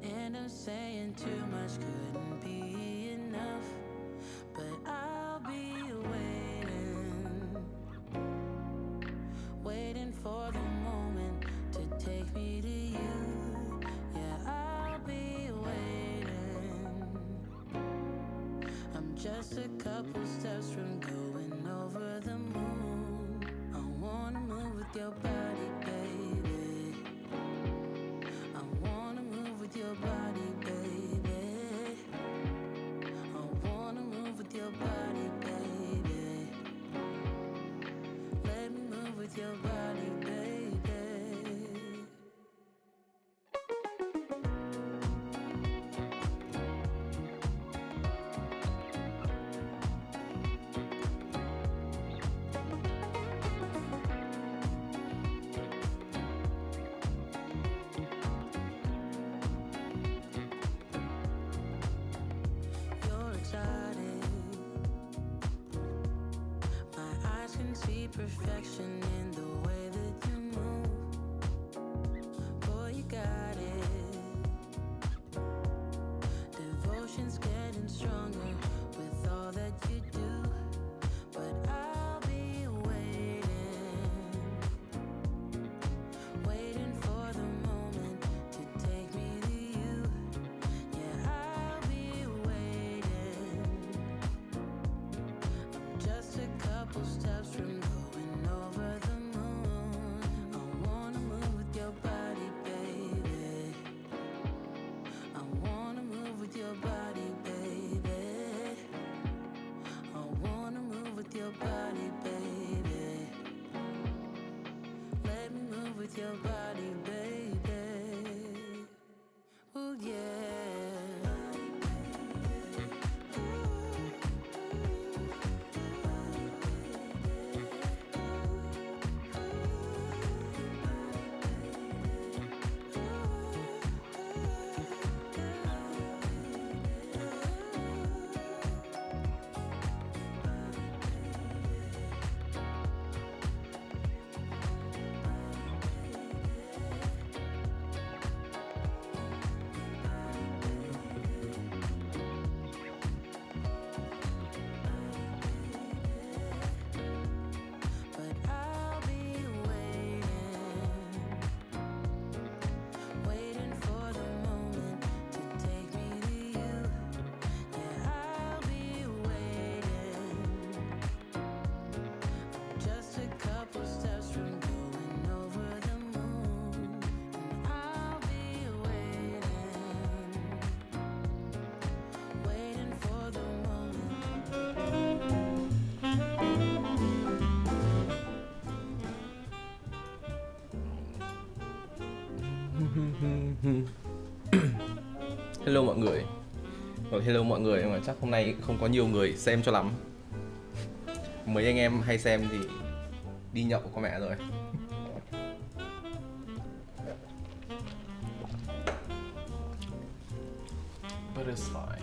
And I'm saying too much couldn't be enough, but I'll be waiting for the moment to take me to you. Yeah, I'll be waiting. I'm just a couple steps from going over the moon. I wanna move with your body, baby. I wanna move with your body, baby. I wanna move with your body, baby. Let me move with your body, baby. You're exotic. My eyes can see perfection in the way that you move. Boy, you got it. Devotion's getting stronger with all that you do. But I'll be waiting for the moment to take me to you. Yeah, I'll be waiting. I'm just a couple steps from going over the moon. I wanna move with your body, baby. I wanna move with your body, baby. I wanna move with your body, baby. Let me move with your body, baby. Ooh, yeah. But I'll be waiting for the moment to take me to you. Yeah, I'll be waiting. Just a couple steps from going over the moon. And I'll be waiting for the moment. Hello mọi người. Hello mọi người, nhưng mà chắc hôm nay không có nhiều người xem cho lắm. Mấy anh em hay xem thì đi nhậu có mẹ rồi. But it's fine.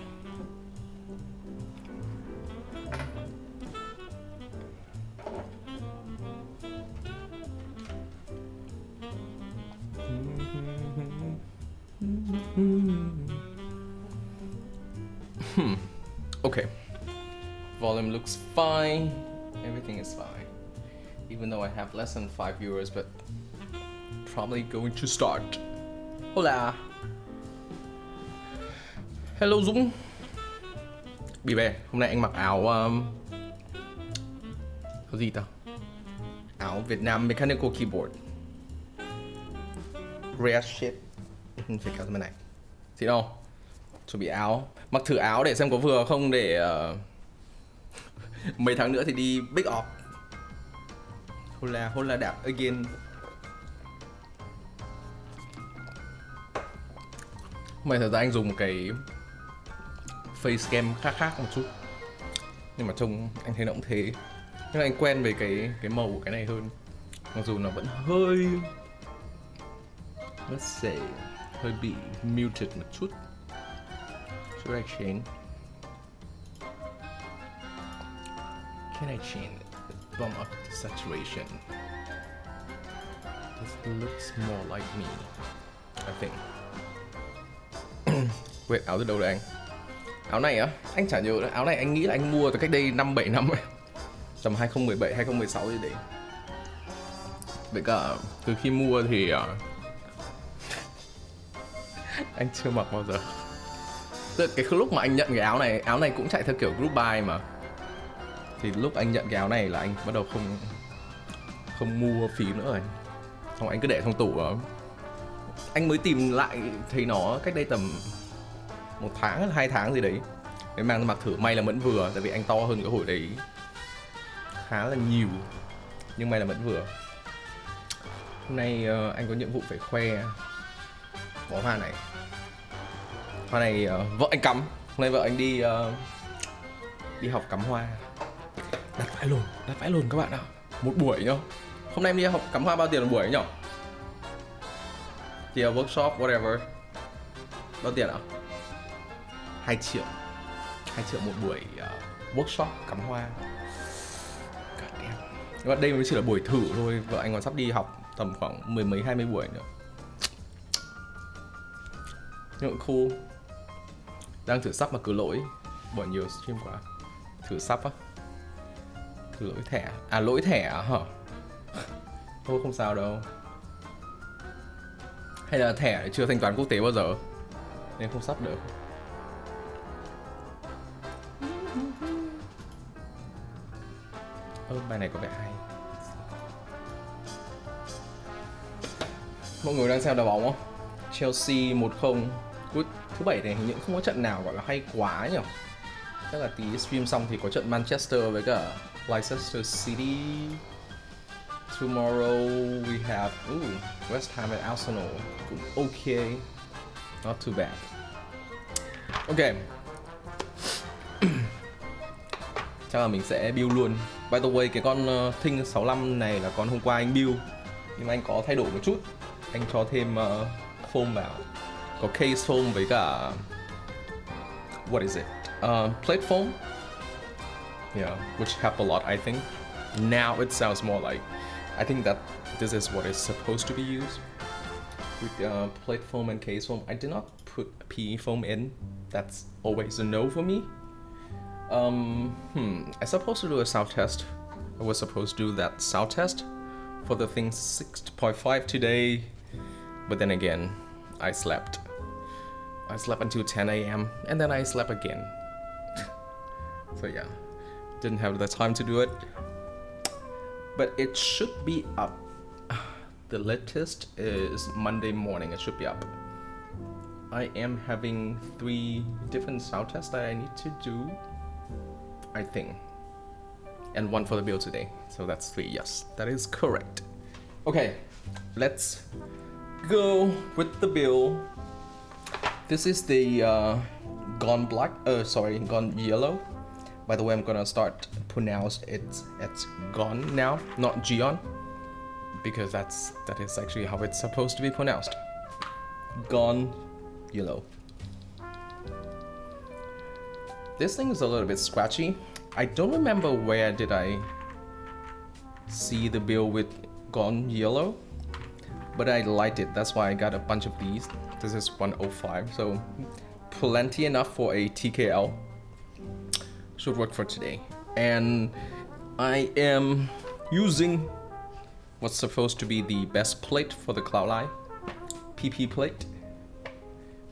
Okay. Volume looks fine. Everything is fine. Even though I have less than 5 viewers, but probably going to start. Hola. Hello Dũng. Bị về. Hôm nay anh mặc áo áo gì ta? Áo Việt Nam Mechanical Keyboard. Rare shit. Phải kéo bên này. Xịn không? Chuẩn bị áo. Mặc thử áo để xem có vừa không, để mấy tháng nữa thì đi big off. Hola đạp again. Hôm nay thật ra anh dùng một cái face cam khác một chút, nhưng mà trông anh thấy nó cũng thế. Nhưng mà anh quen về cái màu của cái này hơn, mặc dù nó vẫn hơi, let's say, hơi bị muted một chút. Should I change? Can I change it? Bump up the saturation. This looks more like me, I think. Wait, áo từ đâu đấy anh? Áo này á, anh chả nhớ nữa. Áo này anh nghĩ là anh mua từ cách đây 5-7 năm ấy. Tầm 2017, 2016 gì đấy. Với cả từ khi mua thì anh chưa mặc bao giờ. Từ cái lúc mà anh nhận cái áo này cũng chạy theo kiểu group buy mà. Thì lúc anh nhận cái áo này là anh bắt đầu không mua phí nữa rồi. Xong anh cứ để trong tủ đó. Anh mới tìm lại thấy nó cách đây tầm 1 tháng hay 2 tháng gì đấy. Để mang ra mặc thử, may là vẫn vừa. Tại vì anh to hơn cái hồi đấy khá là nhiều. Nhưng may là vẫn vừa. Hôm nay anh có nhiệm vụ phải khoe bó hoa này. Hoa này vợ anh cắm. Hôm nay vợ anh đi học cắm hoa. Đặt vãi luôn các bạn ạ. Một buổi nhá. Hôm nay em đi học cắm hoa bao tiền một buổi nhỉ? Thì workshop whatever. Bao tiền ạ? 2 triệu. 2 triệu một buổi workshop cắm hoa. Nhưng mà đây mới chỉ là buổi thử thôi. Vợ anh còn sắp đi học tầm khoảng 10 mấy 20 buổi nữa. Nhưng mà cool. Đang thử sắp mà cứ lỗi. Bỏ nhiều stream quá. Thử sắp á. Thử lỗi thẻ. À lỗi thẻ à hả? Thôi không sao đâu. Hay là thẻ chưa thanh toán quốc tế bao giờ nên không sắp được. Bài này có vẻ hay. Mọi người đang xem đá bóng không? Chelsea 1-0. Thứ bảy này hình như không có trận nào gọi là hay quá nhỉ? Chắc là tí stream xong thì có trận Manchester với cả Leicester City. Tomorrow we have West Ham and Arsenal. Cũng ok. Not too bad. Ok. Chắc là mình sẽ build luôn. By the way, cái con Thing 65 này là con hôm qua anh build. Nhưng mà anh có thay đổi một chút. Anh cho thêm foam vào. Có case foam với cả what is it? Plate foam. Yeah, which help a lot I think. Now it sounds more like I think that this is what is supposed to be used. With plate foam and case foam. I did not put PE foam in. That's always a no for me. I supposed to do a sound test. I was supposed to do that sound test for the thing 6.5 today. But then again, I slept. I slept until 10 a.m. and then I slept again. So yeah, didn't have the time to do it. But it should be up. The latest is Monday morning. It should be up. I am having 3 different sound tests that I need to do, I think. And 1 for the build today. So that's 3, yes. That is correct. Okay, let's go with the build. This is the Gone Yellow. By the way, I'm gonna start pronounce it as Gone now, not Geon, because that is actually how it's supposed to be pronounced. Gone Yellow. This thing is a little bit scratchy. I don't remember where did I see the build with Gone Yellow, but I liked it. That's why I got a bunch of these. This is 105, so plenty enough for a TKL. Should work for today. And I am using what's supposed to be the best plate for the Cloudline, PP plate.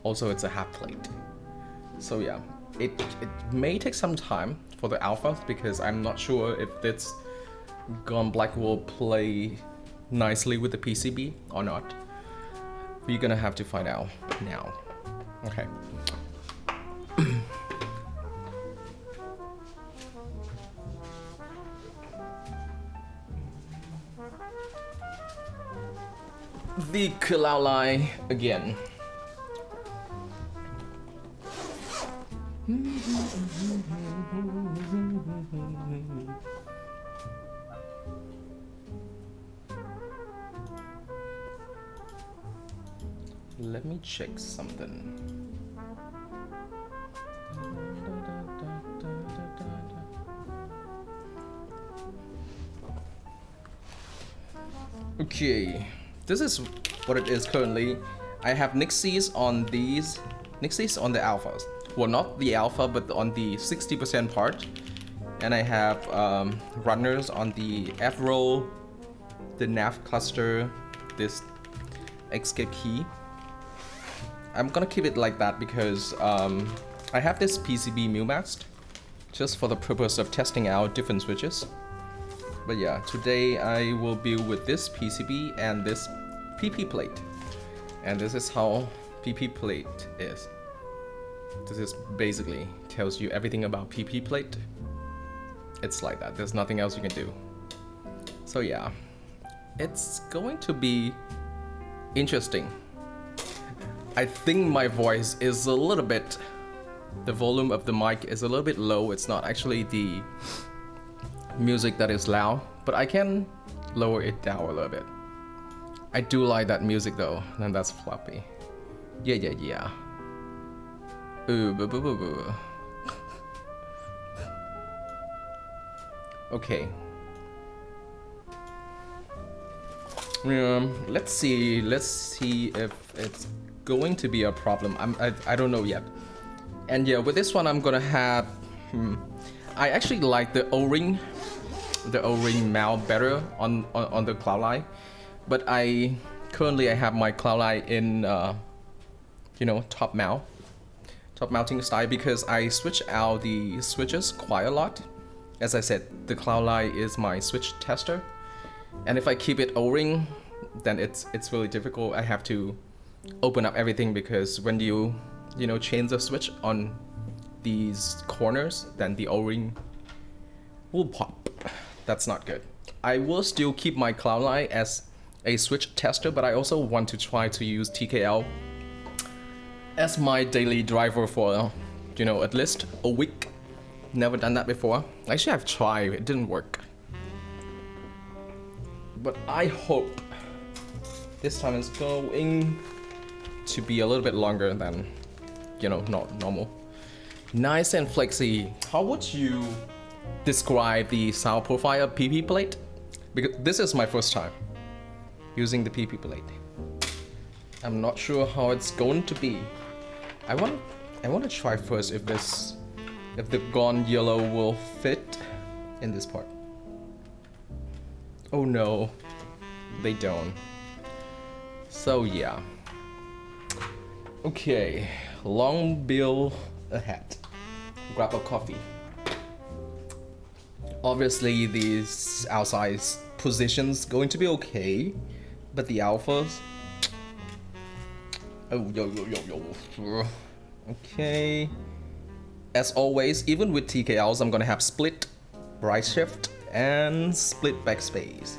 Also, it's a half plate. So yeah, it may take some time for the alpha because I'm not sure if this Gone Black will play nicely with the PCB or not. We're gonna have to find out now. Okay. The Cloudline again. Let me check something. Okay, this is what it is currently. I have Nixies on these Nixies on the alphas. Well, not the alpha, but on the 60% part. And I have runners on the F roll, the nav cluster, this escape key. I'm gonna keep it like that because I have this PCB MuMaxed just for the purpose of testing out different switches. But yeah, today I will build with this PCB and this PP plate. And this is how PP plate is. This is basically tells you everything about PP plate. It's like that, there's nothing else you can do. So yeah, it's going to be interesting. I think my voice is a little bit, the volume of the mic is a little bit low. It's not actually the music that is loud, but I can lower it down a little bit. I do like that music though, and that's floppy. Yeah. Okay. Let's see if it's going to be a problem. I don't know yet. And yeah, with this one I'm gonna have I actually like the O-ring mount better on the Cloudline, but I currently have my Cloudline in top mounting style because I switch out the switches quite a lot. As I said, the Cloudline is my switch tester, and if I keep it O-ring, then it's really difficult. I have to open up everything because when you change the switch on these corners, then the O-ring will pop. That's not good. I will still keep my Cloudline as a switch tester, but I also want to try to use TKL as my daily driver for at least a week. Never done that before. Actually, I've tried, it didn't work. But I hope this time is going to be a little bit longer than not normal. Nice and flexy. How would you describe the sound profile of PP plate? Because this is my first time using the PP plate. I'm not sure how it's going to be. I want to try first if the Geon Yellow will fit in this part. Oh no, they don't. So yeah. Okay, long bill ahead. Grab a coffee. Obviously these outside positions going to be okay, but the alphas. Oh yo. Okay. As always, even with TKLs, I'm gonna have split right shift and split backspace.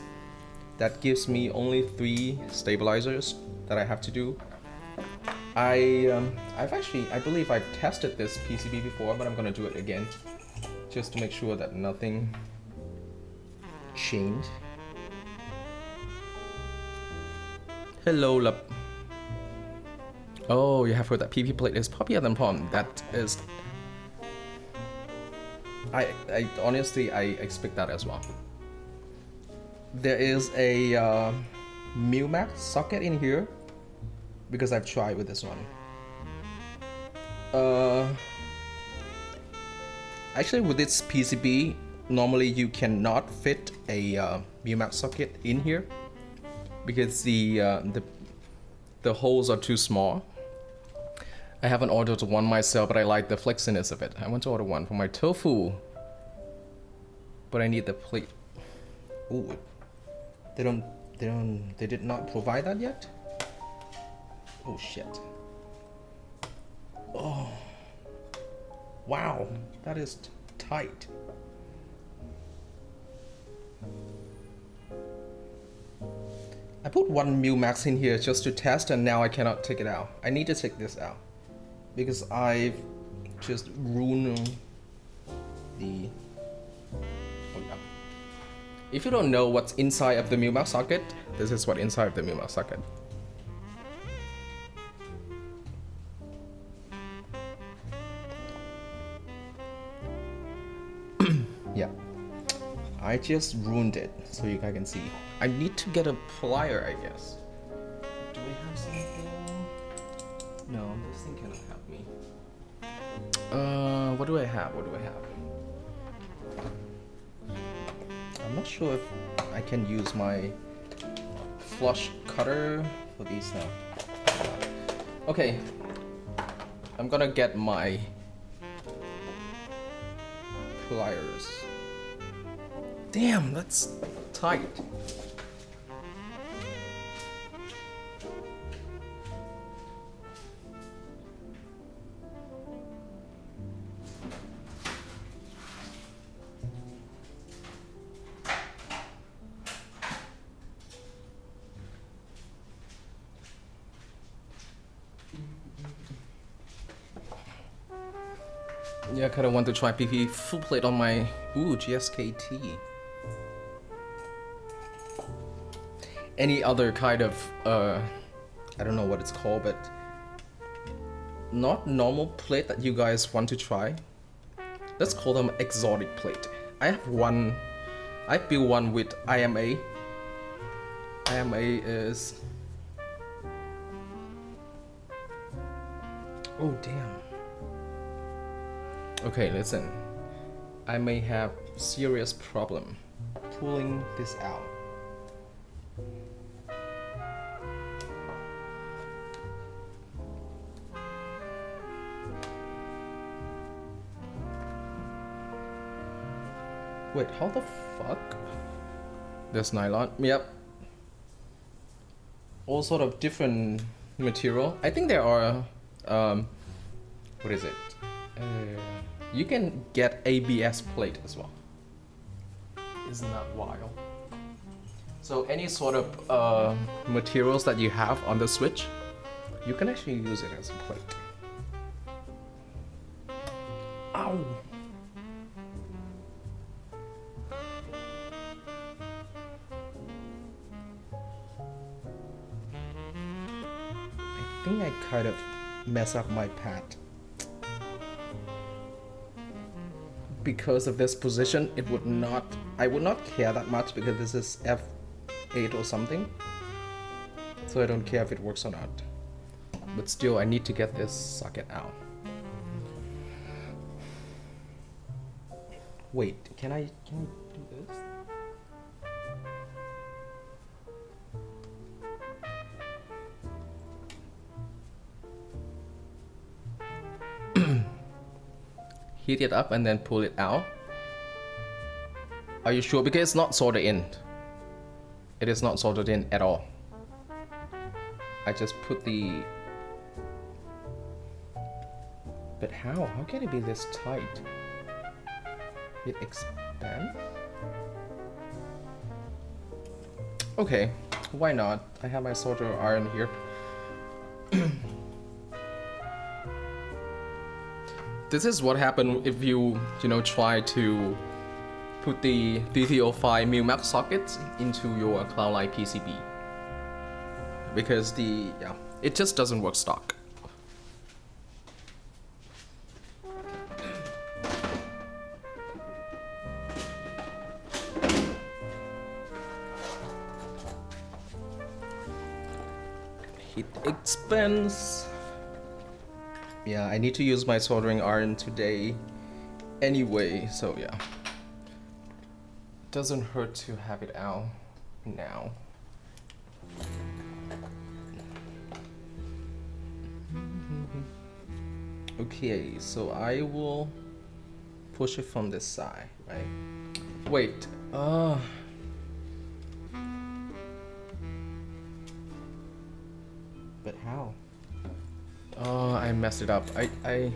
That gives me only 3 stabilizers that I have to do. I believe I've tested this PCB before, but I'm gonna do it again just to make sure that nothing changed. Hello, love. Oh, you have heard that PP plate is poppier than pond. That is. I honestly expect that as well. There is a MuMax socket in here because I've tried with this one. Actually, with this PCB, normally you cannot fit a MuMax socket in here because the holes are too small. I haven't ordered one myself, but I like the flexiness of it. I want to order one for my tofu, but I need the plate. Ooh, they did not provide that yet. Oh shit. Oh, wow, that is tight. I put one MuMax in here just to test, and now I cannot take it out. I need to take this out because I've just ruined the. Oh yeah. If you don't know what's inside of the MuMax socket, this is what inside of the MuMax socket. Yeah, I just ruined it so you guys can see. I need to get a plier, I guess. Do we have something? No, this thing cannot help me. What do I have? I'm not sure if I can use my flush cutter for these now. Okay, I'm gonna get my pliers. Damn, that's tight. Yeah, I kinda want to try PP full plate on my GSKT. Any other kind of I don't know what it's called, but not normal plate that you guys want to try. Let's call them exotic plate. I have one. I built one with IMA. IMA is. Oh damn. Okay, listen. I may have serious problem pulling this out. Wait, how the fuck? There's nylon. Yep. All sort of different material. I think there are what is it? You can get ABS plate as well. Isn't that wild? So any sort of materials that you have on the Switch, you can actually use it as a plate. Ow! I think I kind of mess up my pad. Because of this position, it would not. I would not care that much because this is F8 or something. So I don't care if it works or not. But still, I need to get this socket out. Wait, can I do this? Heat it up and then pull it out. Are you sure? Because it's not soldered in. It is not soldered in at all. I just put the... But how? How can it be this tight? It expands? Okay, why not? I have my solder iron here. This is what happened if you try to put the DT05 Milmax sockets into your Cloudline PCB. Because it just doesn't work stock. Heat expands. Yeah, I need to use my soldering iron today anyway, so yeah. Doesn't hurt to have it out now. Okay, so I will push it from this side, right? Wait, but how? Oh, I messed it up. I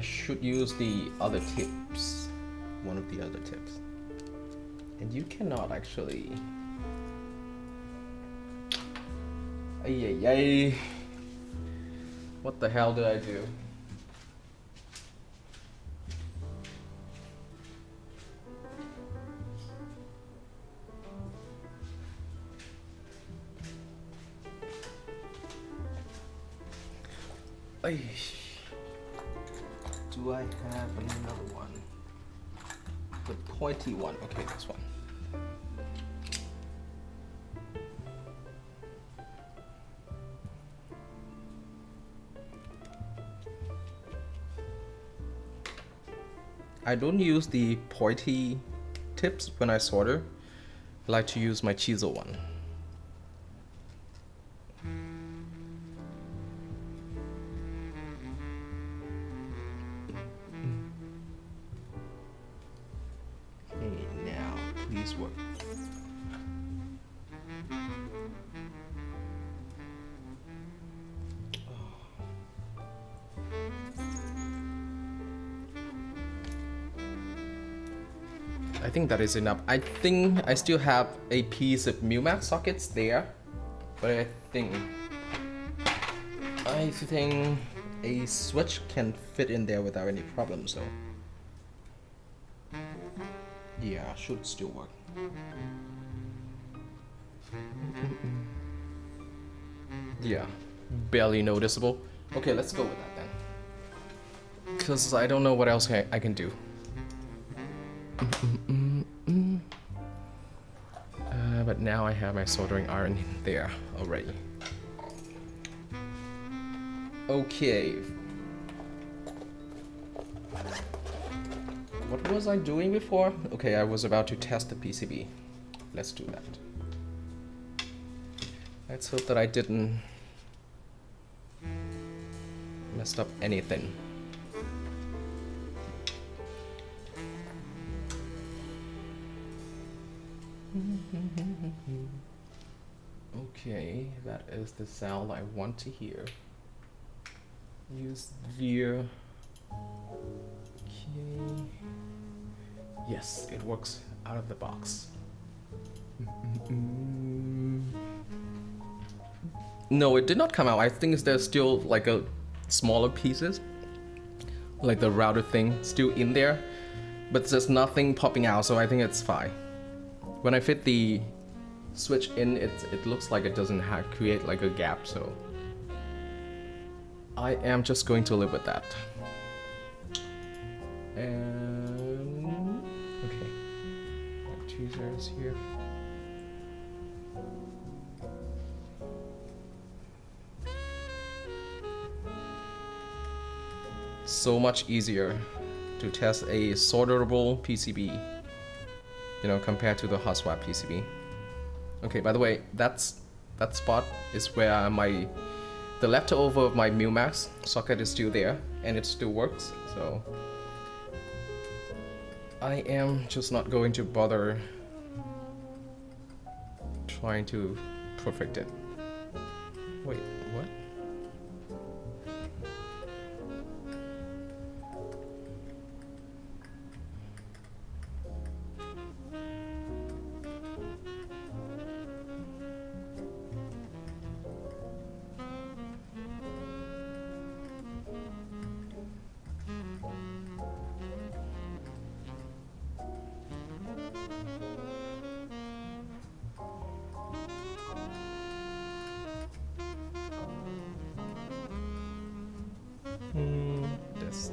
should use the other tips. One of the other tips. And you cannot actually... Ay. What the hell did I do? Ay. Do I have another one? The pointy one. Okay, this one. I don't use the pointy tips when I solder. I like to use my chisel one. Okay, now please work. I think that is enough. I think I still have a piece of Mumax sockets there, but I think a switch can fit in there without any problem, so yeah, should still work. Yeah, barely noticeable. Okay, let's go with that then, because I don't know what else I can do. But now I have my soldering iron in there already. Okay. What was I doing before? Okay, I was about to test the PCB. Let's do that. Let's hope that I didn't mess up anything. Okay, that is the sound I want to hear. Use veer. Okay. Yes, it works out of the box. No, it did not come out. I think there's still like a smaller pieces, like the router thing, still in there, but there's nothing popping out, so I think it's fine. When I fit the switch in, it looks like it doesn't create like a gap, so I am just going to live with that. And okay, got 2 zeros here. So much easier to test a solderable PCB, you know, compared to the hot swap PCB. Okay, by the way, that spot is where the leftover of my Mumax socket is still there, and it still works, so I am just not going to bother trying to perfect it. Wait, what? This.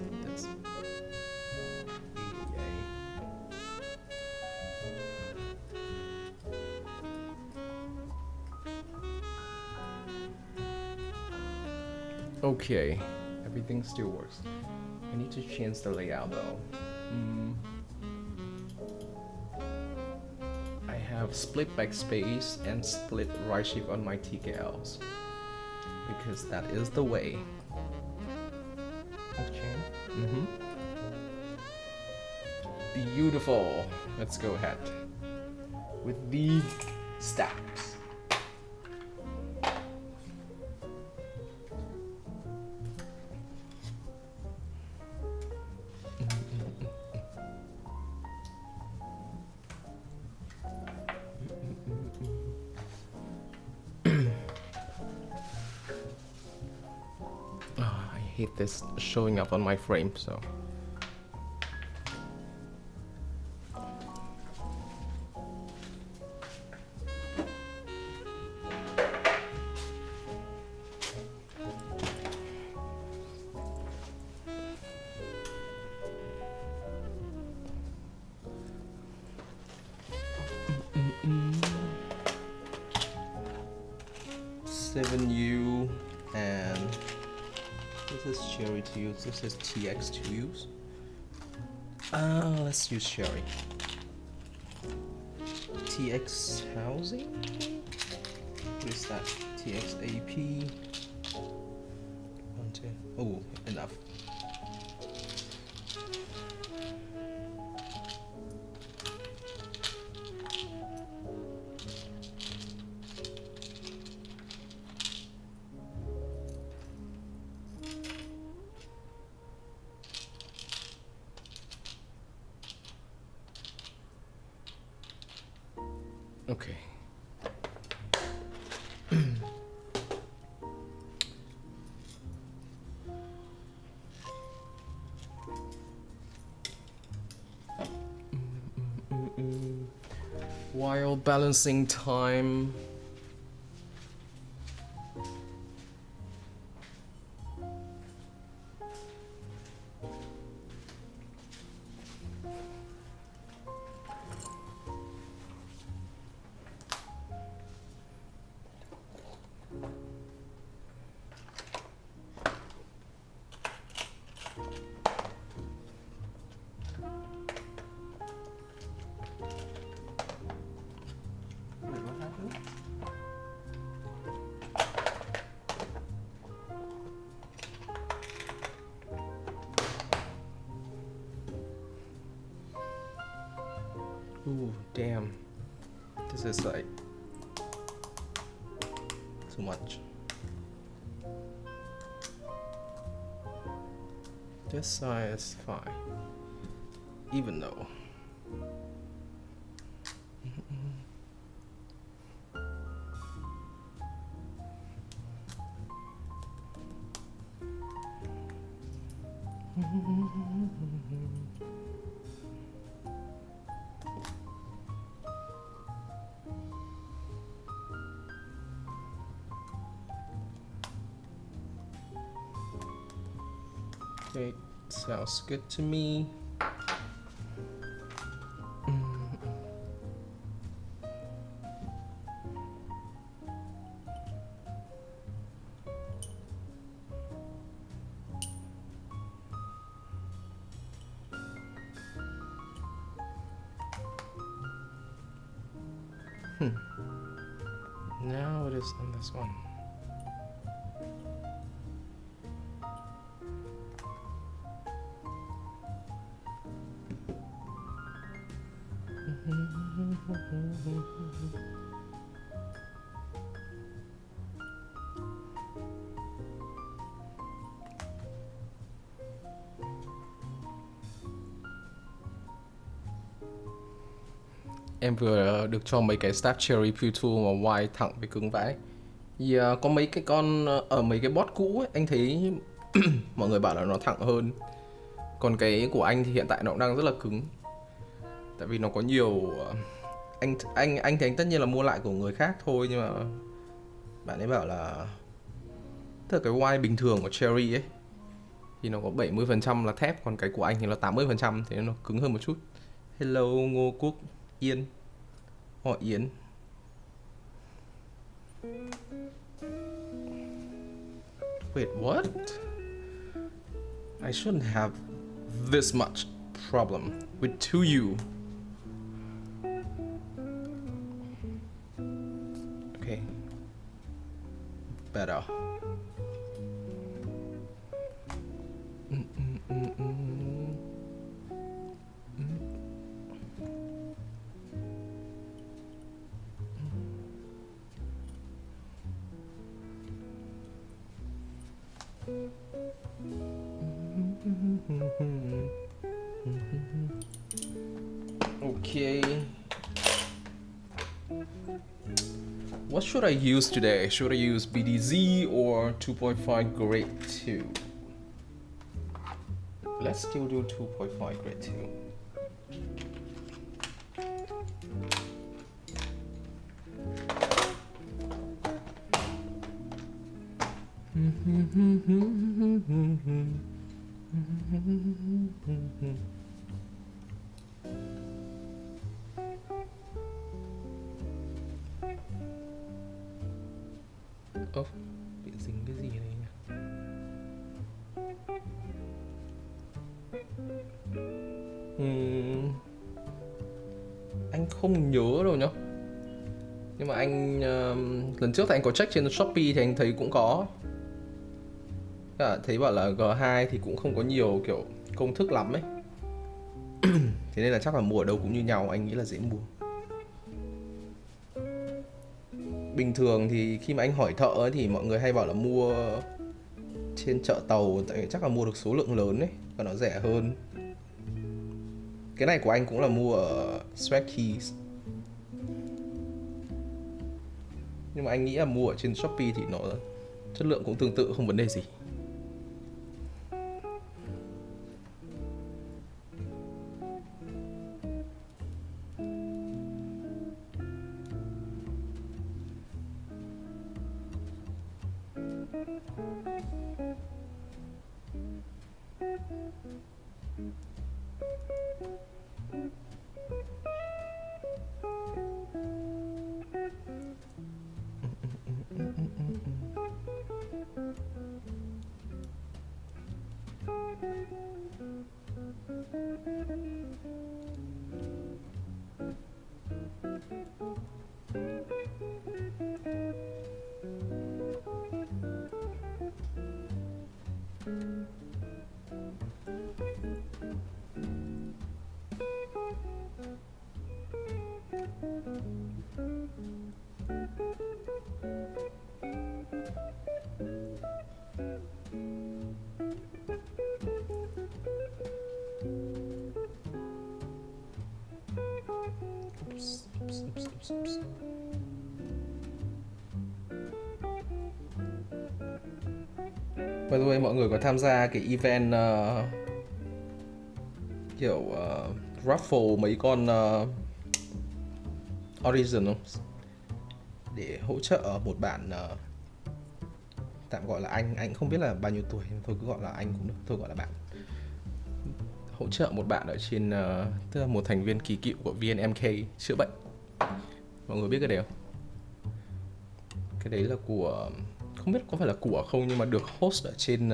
Okay, everything still works. I need to change the layout though. I have split backspace and split right shift on my TKLs, because that is the way. Okay. Beautiful. Let's go ahead with the stacks. I hate this showing up on my frame, so. U and this is cherry to use, this is TX to use. Let's use Sherry. TX housing? What is that? TXAP. 1, 2. Oh, enough. Okay. While balancing time. Ooh, damn. This is like too much. This side is fine. Even though. Okay, sounds good to me. Now it is on this one. Em vừa được cho mấy cái Staff Cherry P2 mà wide thẳng với cứng vãi. Thì có mấy cái con ở mấy cái bot cũ ấy, anh thấy mọi người bảo là nó thẳng hơn. Còn cái của anh thì hiện tại nó cũng đang rất là cứng. Tại vì nó có nhiều anh thì anh tất nhiên là mua lại của người khác thôi, nhưng mà bạn ấy bảo là tức là cái wide bình thường của Cherry ấy thì nó có 70% là thép, còn cái của anh thì là 80%, thì nó cứng hơn một chút. Hello Ngô Quốc Yên. Họ Yến. Wait, what? I shouldn't have this much problem with 2U. Okay. Better. Okay. What should I use today? Should I use BDZ or 2.5 grade 2? Let's still do 2.5 grade 2. Ơ, bị dính cái gì đây nhỉ? Anh không nhớ đâu nhá. Nhưng mà anh lần trước thì anh có check trên Shopee thì anh thấy cũng có. Thấy bảo là G2 thì cũng không có nhiều kiểu công thức lắm ấy. Thế nên là chắc là mua ở đâu cũng như nhau, anh nghĩ là dễ mua. Bình thường thì khi mà anh hỏi thợ ấy, thì mọi người hay bảo là mua trên chợ tàu, tại vì chắc là mua được số lượng lớn ấy và nó rẻ hơn. Cái này của anh cũng là mua ở Swagkeys, nhưng mà anh nghĩ là mua ở trên Shopee thì nó chất lượng cũng tương tự, không vấn đề gì. By the way, mọi người có tham gia cái event kiểu raffle mấy con Origin không? Để hỗ trợ một bạn tạm gọi là anh không biết là bao nhiêu tuổi, thôi cứ gọi là anh cũng được, thôi gọi là bạn. Hỗ trợ một bạn ở trên tức là một thành viên kỳ cựu của VNMK chữa bệnh. Mọi người biết cái đấy không? Cái đấy là của, không biết có phải là của không, nhưng mà được host ở trên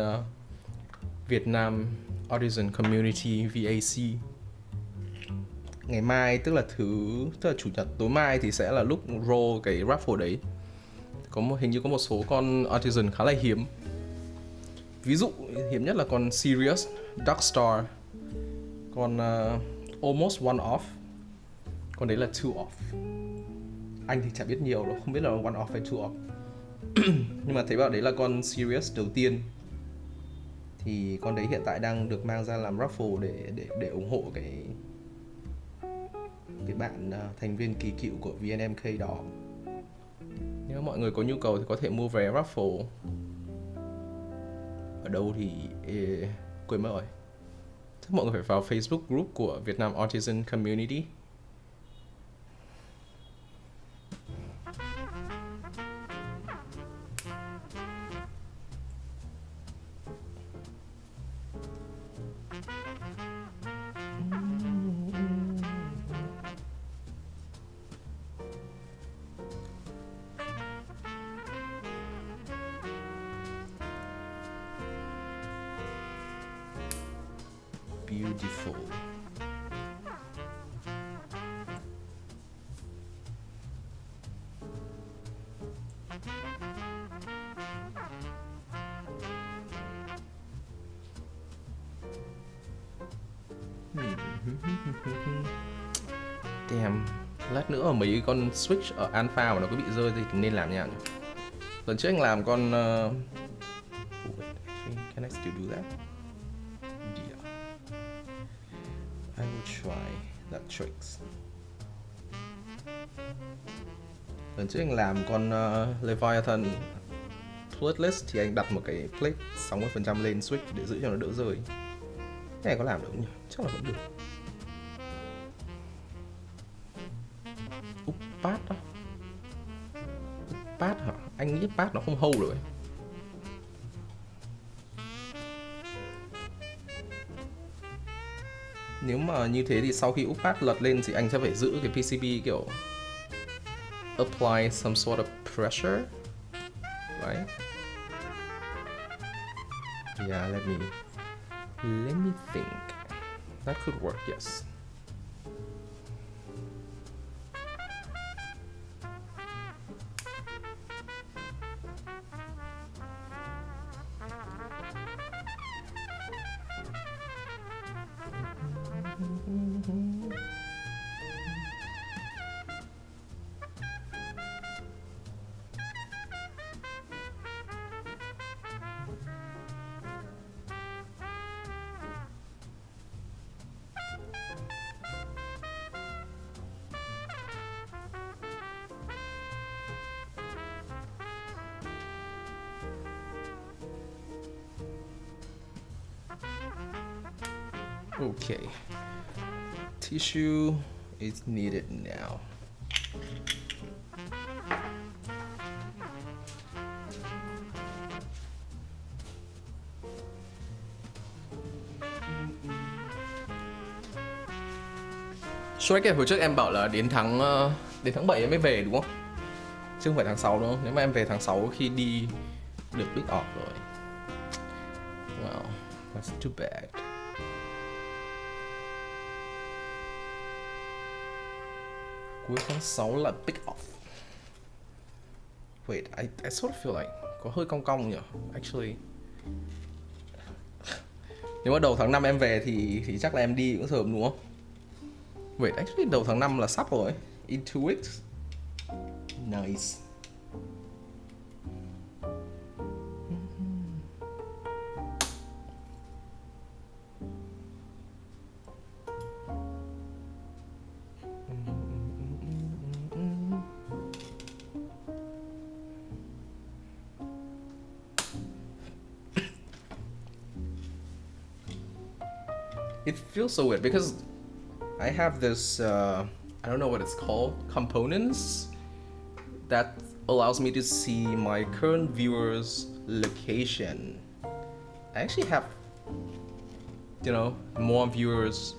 Việt Nam Autism Community VAC. Ngày mai tức là chủ nhật tối mai thì sẽ là lúc roll cái raffle đấy. Hình như có một số con Autism khá là hiếm. Ví dụ hiếm nhất là con Sirius, Dark Star, con Almost One Off. Con đấy là Two Off. Anh thì chả biết nhiều đâu, không biết là One Off hay Two Off. Nhưng mà thấy bảo đấy là con Sirius đầu tiên. Thì con đấy hiện tại đang được mang ra làm raffle để ủng hộ cái bạn thành viên kỳ cựu của VNMK đó. Nếu mọi người có nhu cầu thì có thể mua vé raffle. Ở đâu thì quên mất rồi. Chắc mọi người phải vào Facebook group của Việt Nam Autism Community. Beautiful. Damn, lát nữa mấy con switch ở alpha mà nó có bị rơi thì nên làm như nào nhỉ? Lần trước anh làm con can I still do that? Yeah. I will try that tricks. Lần trước anh làm con Leviathan plateless thì anh đặt một cái plate 60% lên switch để giữ cho nó đỡ rơi. Cái này có làm được không nhỉ? Chắc là vẫn được. Pad đó. Pad hả? Anh nghĩ pad nó không hold được ấy. Nếu mà như thế thì sau khi úp pad lật lên thì anh sẽ phải giữ cái PCB kiểu apply some sort of pressure, right? Yeah, let me think. That could work, yes. Okay, tissue is needed now. Shrek hồi trước em bảo là đến tháng 7 em mới về đúng không? Chứ không phải tháng 6 đúng không? Nếu mà em về tháng 6 khi đi được Big Off rồi. Wow, that's too bad. Cuối tháng 6 là Big Off. Wait, I sort of feel like có hơi cong cong nhỉ? Actually, nếu mà đầu tháng 5 em về thì chắc là em đi cũng sớm đúng không? Wait, actually đầu tháng 5 là sắp rồi. In 2 weeks. Nice. It feels so weird because I have this, I don't know what it's called, components that allows me to see my current viewer's location. I actually have, you know, more viewers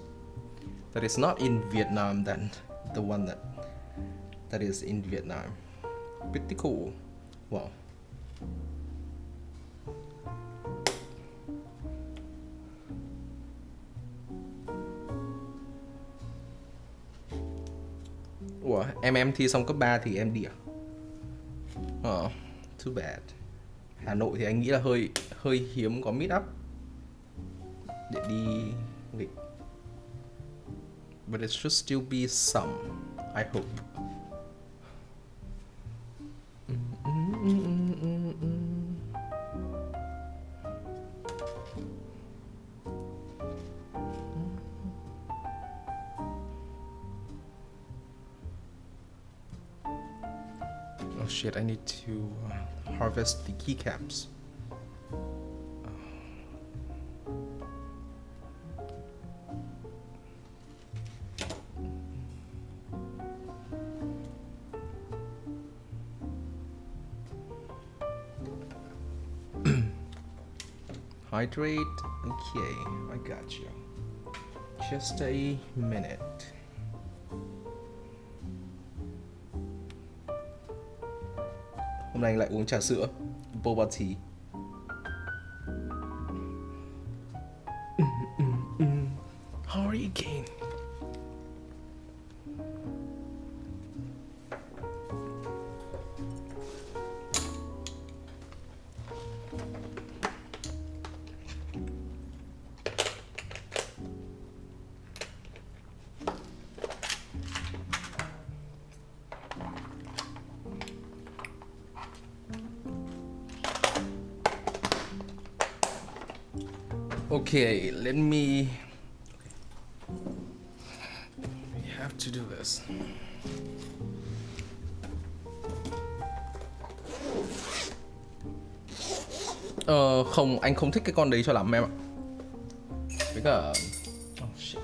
that is not in Vietnam than the one that is in Vietnam. Pretty cool. Wow. Ủa, em thi xong cấp 3 thì em đi à? Too bad. Hà Nội thì anh nghĩ là hơi hiếm có meet up để đi nghịch. But it should still be some, I hope. Oh shit, I need to harvest the keycaps. Hydrate, okay, I got you. Just a minute. Hôm nay anh lại uống trà sữa, boba tea. Hurricane. Okay, let me. We have to do this. Không, anh không thích cái con đấy cho lắm em ạ. Với cả. Oh shit.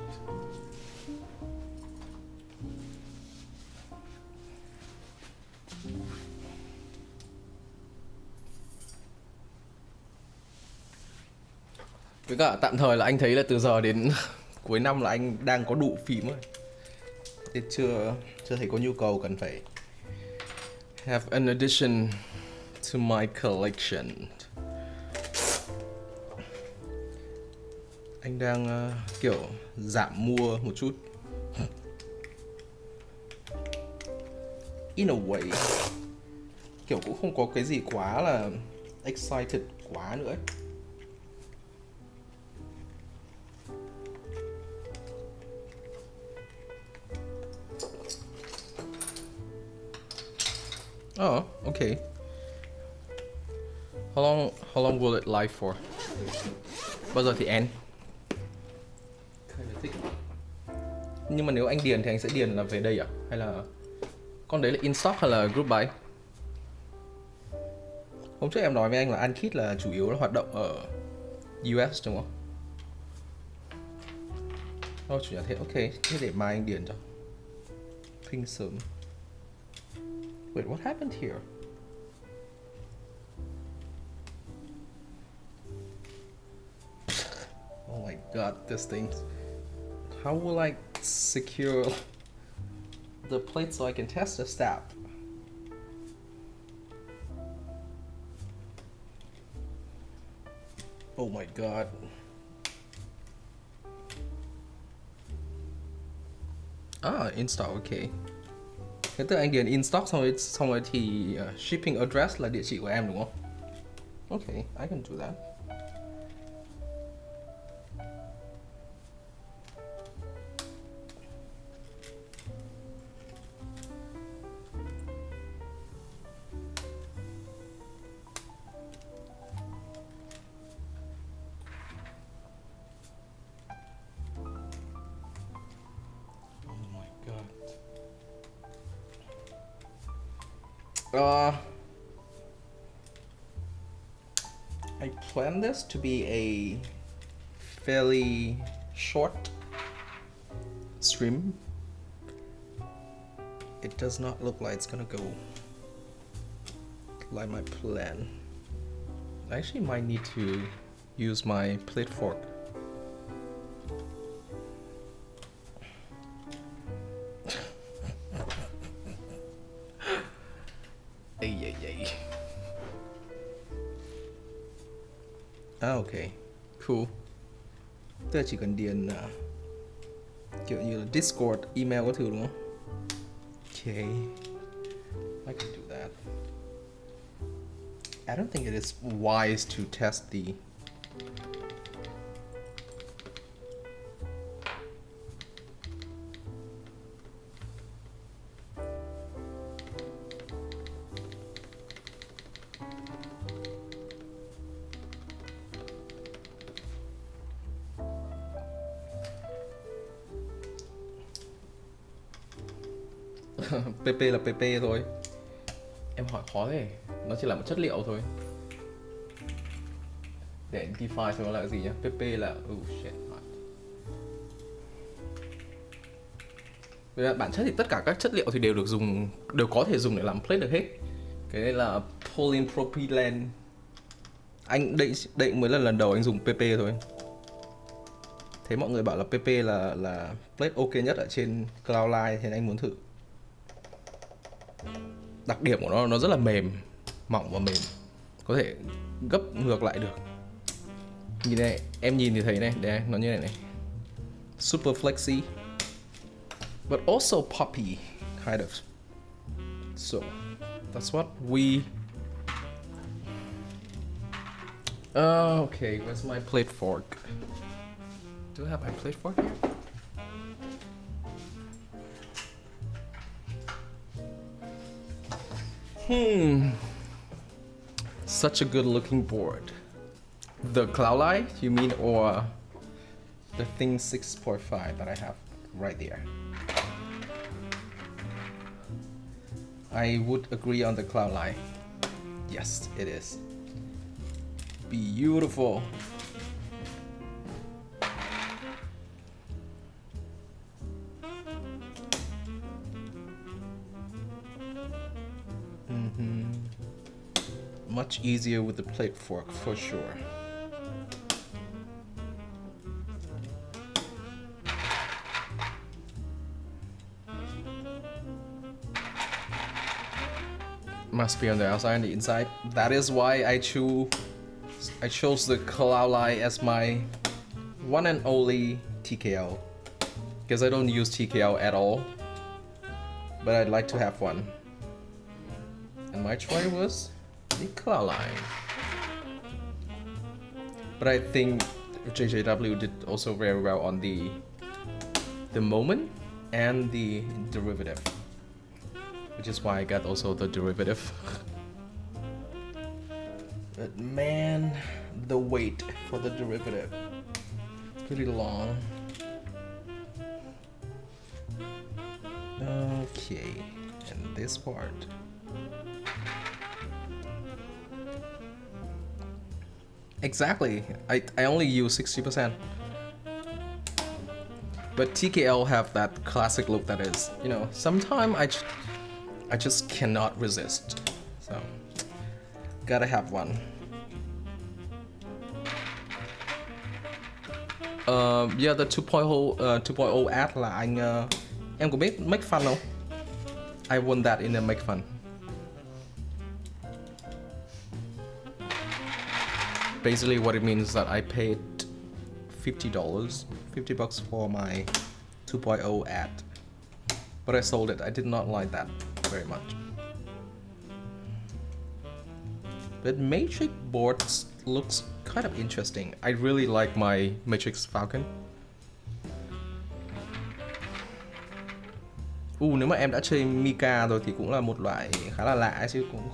Với cả tạm thời là anh thấy là từ giờ đến cuối năm là anh đang có đủ phím rồi. Thế chưa thấy có nhu cầu cần phải have an addition to my collection. Anh đang kiểu giảm mua một chút. In a way, kiểu cũng không có cái gì quá là excited quá nữa ấy. Oh, okay. How long will it live for? Bao giờ thì end? Nhưng mà nếu anh điền thì anh sẽ điền là về đây à? Hay là con đấy là in stock hay là group buy? Hôm trước em nói với anh là Ankit là chủ yếu là hoạt động ở US đúng không? Chủ nhật thế, ok. Thế để mai anh điền cho. Ping sớm. Wait, what happened here? Oh my god, this thing. How will I secure the plate so I can test the stab? Oh my god. In stock, okay. Thế tức anh điền in stock xong rồi thì shipping address là địa chỉ của em đúng không? Okay, I can do that. I planned this to be a fairly short stream. It does not look like it's gonna go like my plan. I actually might need to use my plate fork. Okay, cool. Tức là chỉ cần điền kiểu như là Discord, email các thứ đúng không? Okay, I can do that. I don't think it is wise to test the PP là PP thôi. Em hỏi khó thế. Nó chỉ là một chất liệu thôi. Để define xem nó là cái gì nhá. PP là shit. Với bản chất thì tất cả các chất liệu thì đều có thể dùng để làm plate được hết. Cái này là polypropylene. Anh đây mới là lần đầu anh dùng PP thôi. Thấy mọi người bảo là PP là plate ok nhất ở trên Cloudline thì anh muốn thử. Đặc điểm của nó rất là mềm, mỏng và mềm, có thể gấp ngược lại được. Nhìn này, em nhìn thì thấy này, đây nó như này super flexy, but also poppy kind of. So that's what we. Okay, where's my plate fork? Do I have my plate fork here? Such a good looking board. The Cloudline, you mean, or the Thing 6.5 that I have right there? I would agree on the Cloudline. Yes, it is. Beautiful. Much easier with the plate fork for sure. Must be on the outside and the inside. That is why I chose the Cloudline as my one and only TKL, because I don't use TKL at all, but I'd like to have one. And my choice was the Cloudline. But I think JJW did also very well on the moment and the derivative, which is why I got also the derivative. But man, the wait for the derivative, pretty long. Okay, and this part. Exactly, I only use 60%. But TKL have that classic look that is, you know, sometimes I just cannot resist. So, gotta have one. Yeah, the 2.0 ad là anh em có biết make fun không? I won that in a make fun. Basically what it means is that I paid $50 for my 2.0 ad, but I sold it. I did not like that very much. But Matrix boards looks kind of interesting. I really like my Matrix Falcon. Nếu mà em đã chơi Mika rồi thì cũng là một loại khá là lạ chứ cũng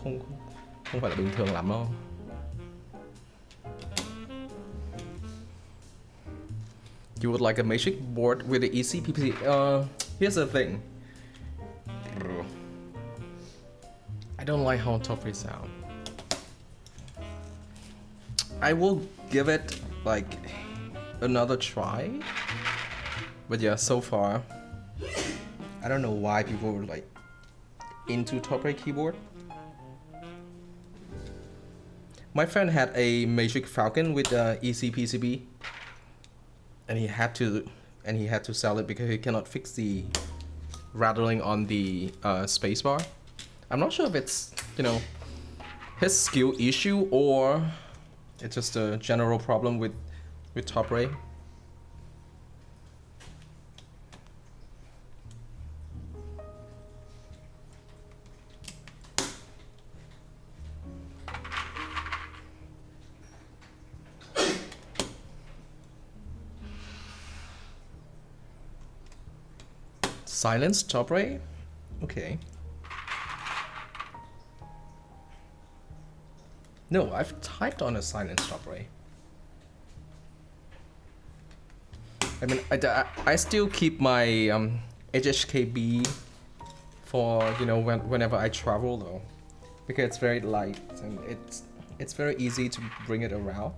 không phải là bình thường lắm đâu. You would like a Matrix board with the ECPP? Here's the thing. I don't like how top it sound. I will give it like another try. But yeah, so far, I don't know why people were like into top right keyboard. My friend had a Matrix Falcon with ECPCB. And he had to sell it because he cannot fix the rattling on the spacebar. I'm not sure if it's, you know, his skill issue or it's just a general problem with top ray. Silence top ray? Okay. No, I've typed on a silence top ray. I mean, I still keep my HHKB for, you know, whenever I travel though, because it's very light and it's very easy to bring it around.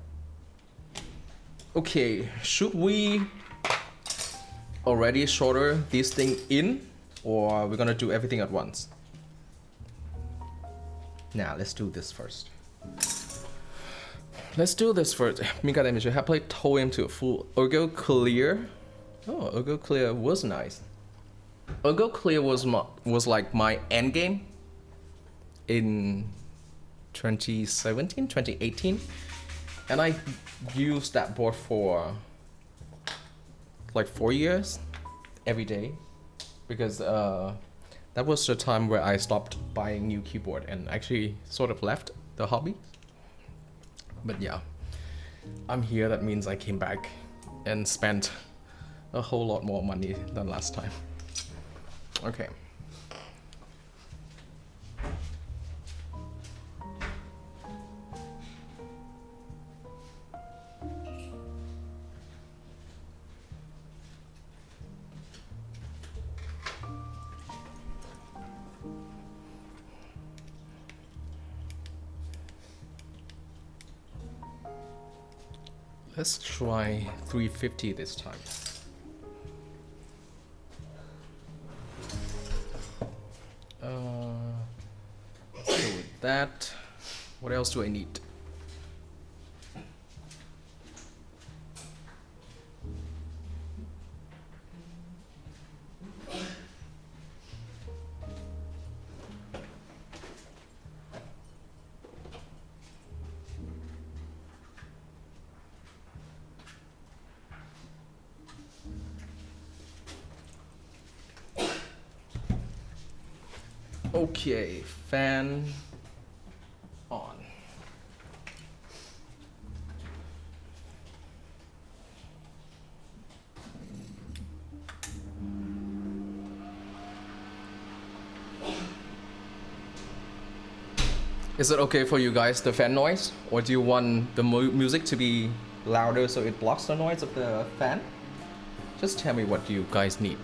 Okay, should we already shorter this thing in, or we're gonna do everything at once? Now let's do this first. Mika damage. I have played Toem to a full Ergo Clear. Oh, Ergo Clear was nice. Ergo Clear was like my end game in 2017, 2018, and I used that board for like 4 years every day, because that was the time where I stopped buying new keyboard and actually sort of left the hobby. But yeah, I'm here. That means I came back and spent a whole lot more money than last time. Okay. Let's try 350 this time. Let's go with that. What else do I need? Okay, fan on. Is it okay for you guys, the fan noise? Or do you want the music to be louder so it blocks the noise of the fan? Just tell me what you guys need.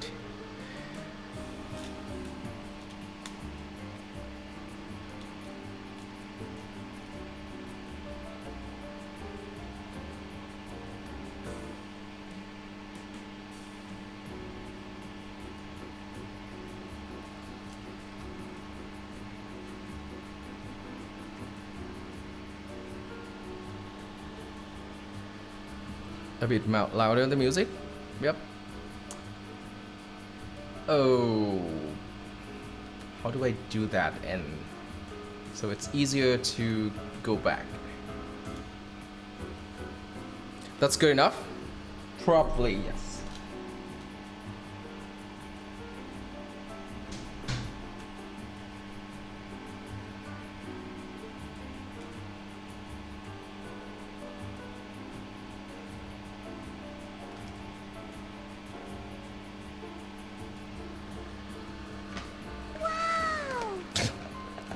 A bit louder the music. Yep. Oh, how do I do that? And so it's easier to go back. That's good enough? Probably yes.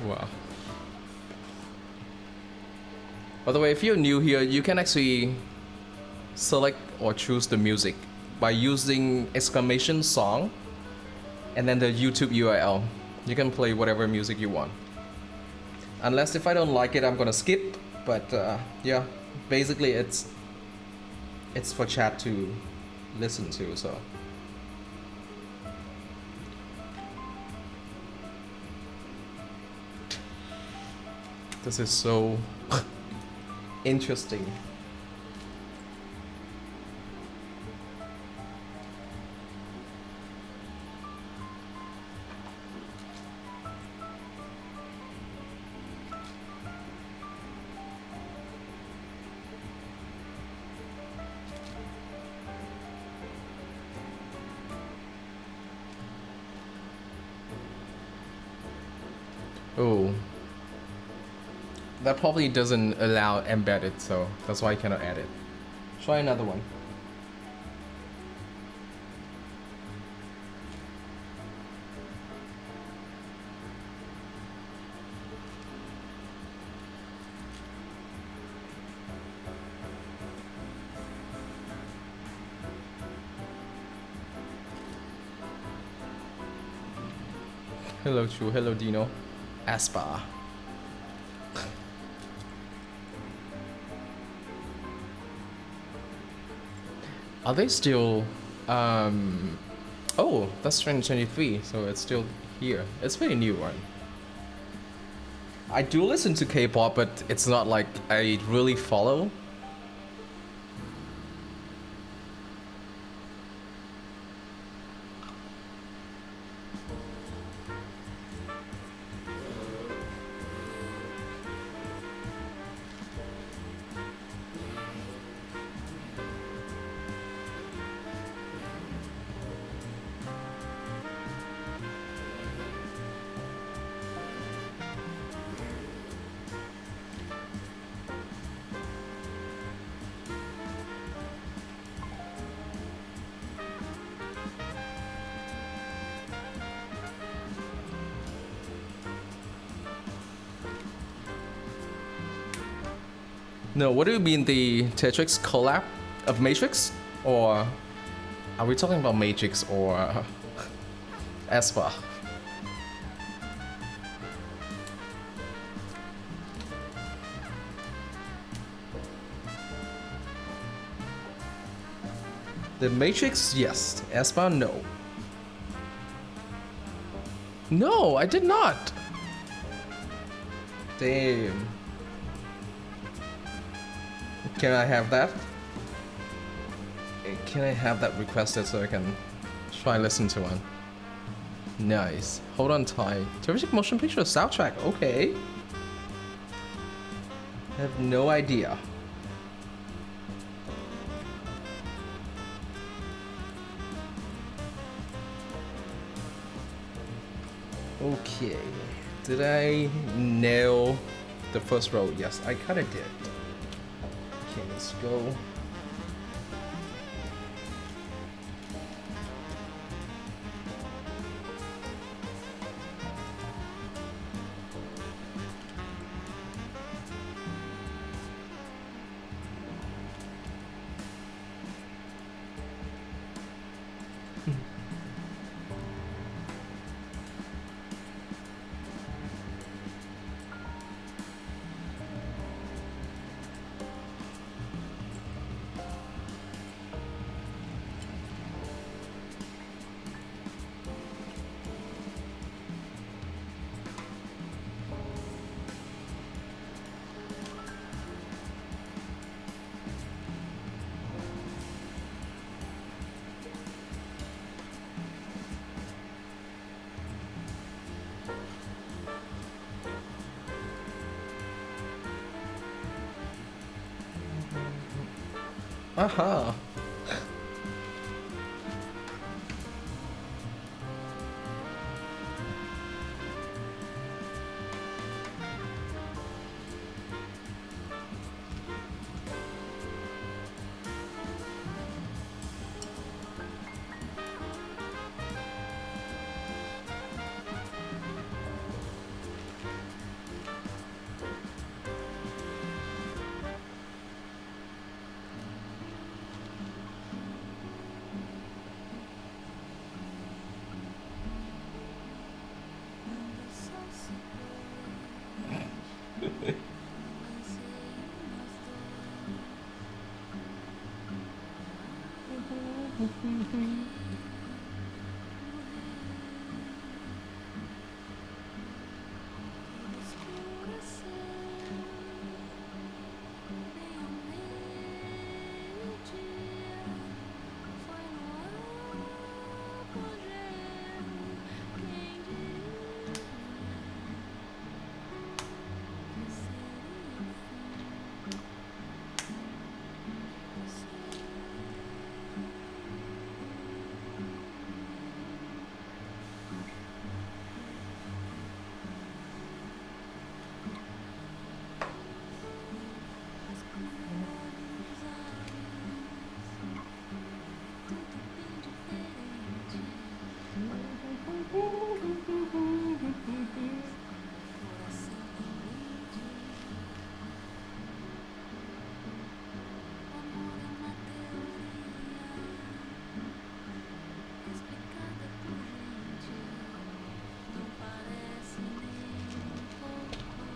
Wow. By the way, if you're new here, you can actually select or choose the music by using exclamation song and then the YouTube URL. You can play whatever music you want. Unless if I don't like it, I'm gonna skip. But yeah, basically it's for chat to listen to, so. This is so interesting. Oh. That probably doesn't allow embedded, so that's why I cannot add it. Try another one. Hello Chu, hello Dino. Aspa. Are they still oh, that's 2023, so it's still here. It's pretty new, right? I do listen to K-pop, but it's not like I really follow. No, what do you mean, the Tetris collab of Matrix? Or are we talking about Matrix or aespa? The Matrix, yes. aespa, no. No, I did not. Damn. Can I have that? Can I have that requested so I can try listen to one? Nice. Hold on tight. Terrific motion picture soundtrack. Okay. I have no idea. Okay. Did I nail the first row? Yes, I kinda did. Okay, let's go. Aha!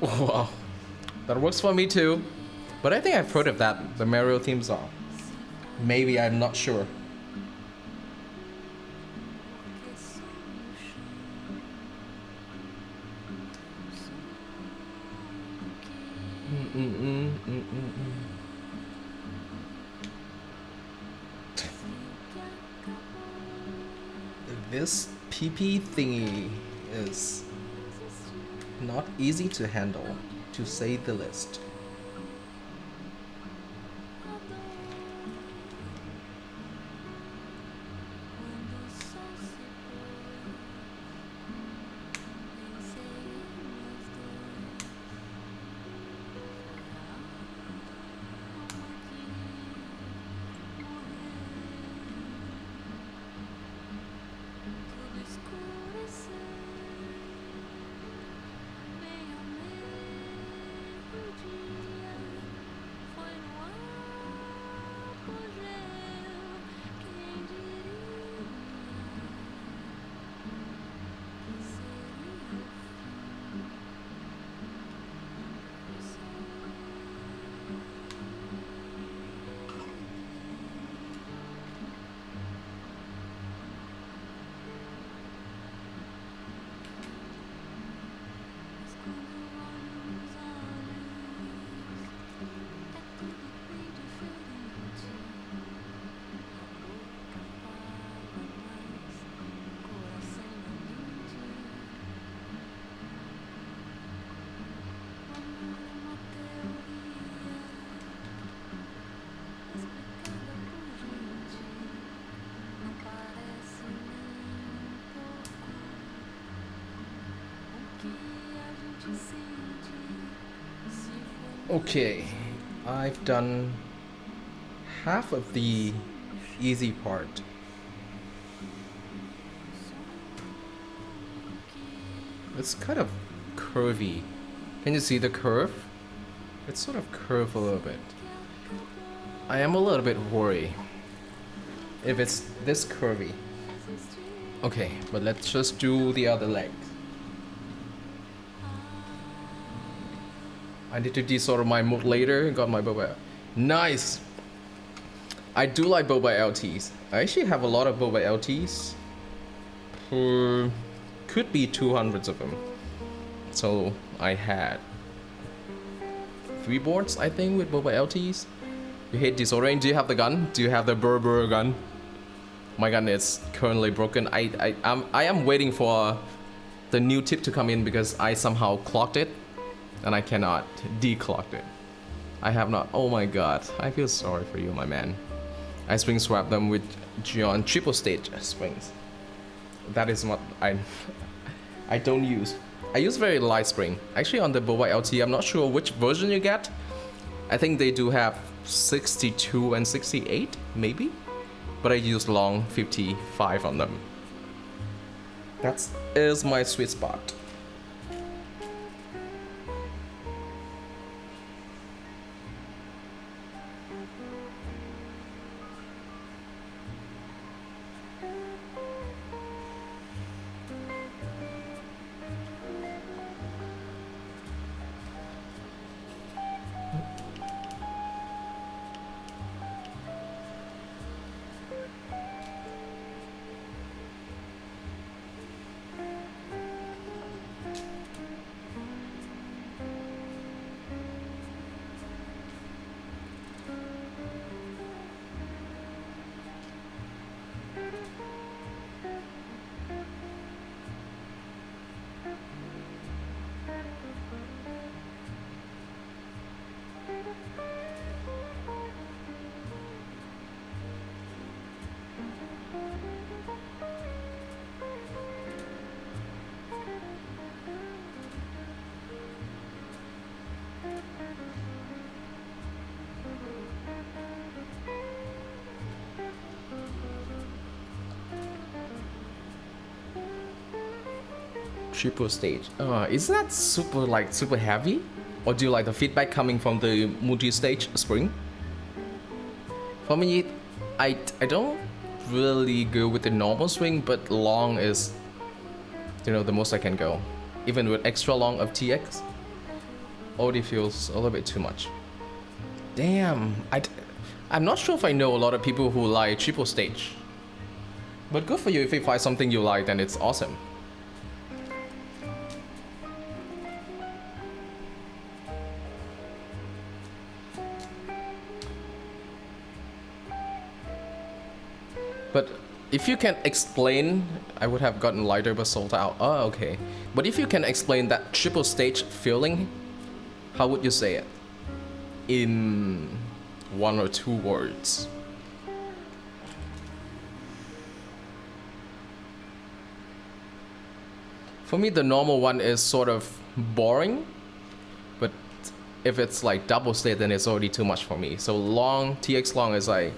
Wow, that works for me too. But I think I've heard of that, the Mario theme song. Maybe, I'm not sure. This PP thingy is not easy to handle, to say the least. Okay, I've done half of the easy part. It's kind of curvy. Can you see the curve? It's sort of curved a little bit. I am a little bit worried if it's this curvy. Okay, but let's just do the other leg. I need to desorder my mood later. Got my boba. Nice! I do like boba LTs. I actually have a lot of boba LTs. Could be 200s of them. So I had 3 boards, I think, with boba LTs. You hate disordering. Do you have the gun? Do you have the Berber gun? My gun is currently broken. I am waiting for the new tip to come in because I somehow clocked it and I cannot declock it. I have not. Oh my god. I feel sorry for you, my man. I spring swap them with Geon triple stage springs. That is what I don't use. I use very light spring. Actually on the Boba LT, I'm not sure which version you get. I think they do have 62 and 68, maybe? But I use long 55 on them. That is my sweet spot. Triple stage. Is that super heavy? Or do you like the feedback coming from the multi-stage spring? For me, I don't really go with the normal swing, but long is, the most I can go. Even with extra long of TX, already feels a little bit too much. Damn, I'm not sure if I know a lot of people who like triple stage. But good for you. If you find something you like, then it's awesome. But if you can explain, I would have gotten lighter but sold out. Oh, okay. But if you can explain that triple stage feeling, how would you say it? In 1 or 2 words. For me, the normal one is sort of boring. But if it's like double stage, then it's already too much for me. So long, TX long is like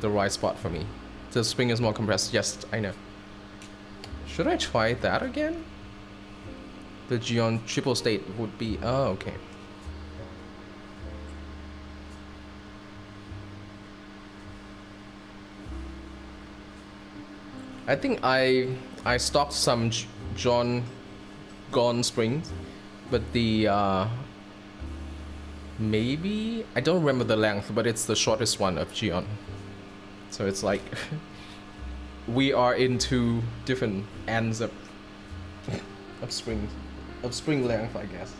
the right spot for me. The spring is more compressed. Yes, I know. Should I try that again? The Geon triple state would be... Oh, okay. I think I stocked some Geon Gone springs, but the maybe I don't remember the length, but it's the shortest one of Geon. So it's like we are in 2 different ends of spring length, I guess.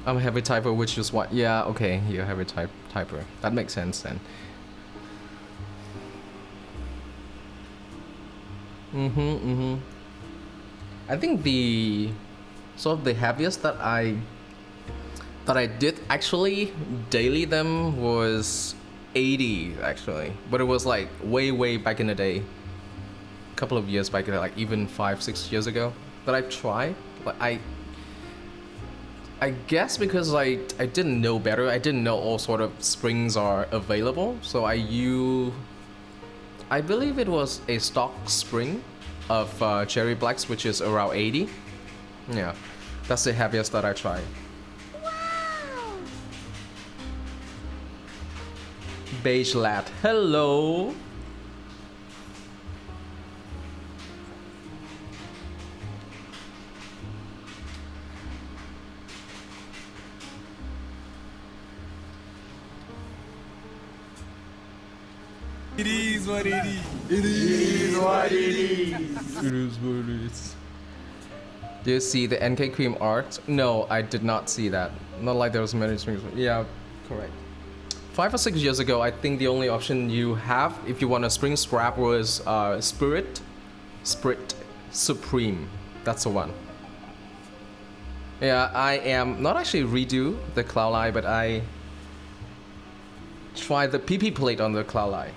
I'm a heavy typer, which is what? Yeah, okay, you're a heavy typer. That makes sense then. I think the sort of the heaviest that I did actually daily them was 80 actually, but it was like way back in the day, a couple of years back, like even 5-6 years ago that I tried. But I guess because I didn't know better, I didn't know all sort of springs are available, so I believe it was a stock spring of Cherry Blacks, which is around 80. Yeah, that's the heaviest that I tried. Wow! Beige lad, hello. It is what it is. It is what it is. It is what it is. Do you see the NK Cream art? No, I did not see that. Not like there was many springs. Yeah, correct. 5 or 6 years ago, I think the only option you have if you want a spring scrap was Spirit Supreme. That's the one. Yeah, I am not actually redo the Cloudline, but I tried the PP plate on the Cloudline.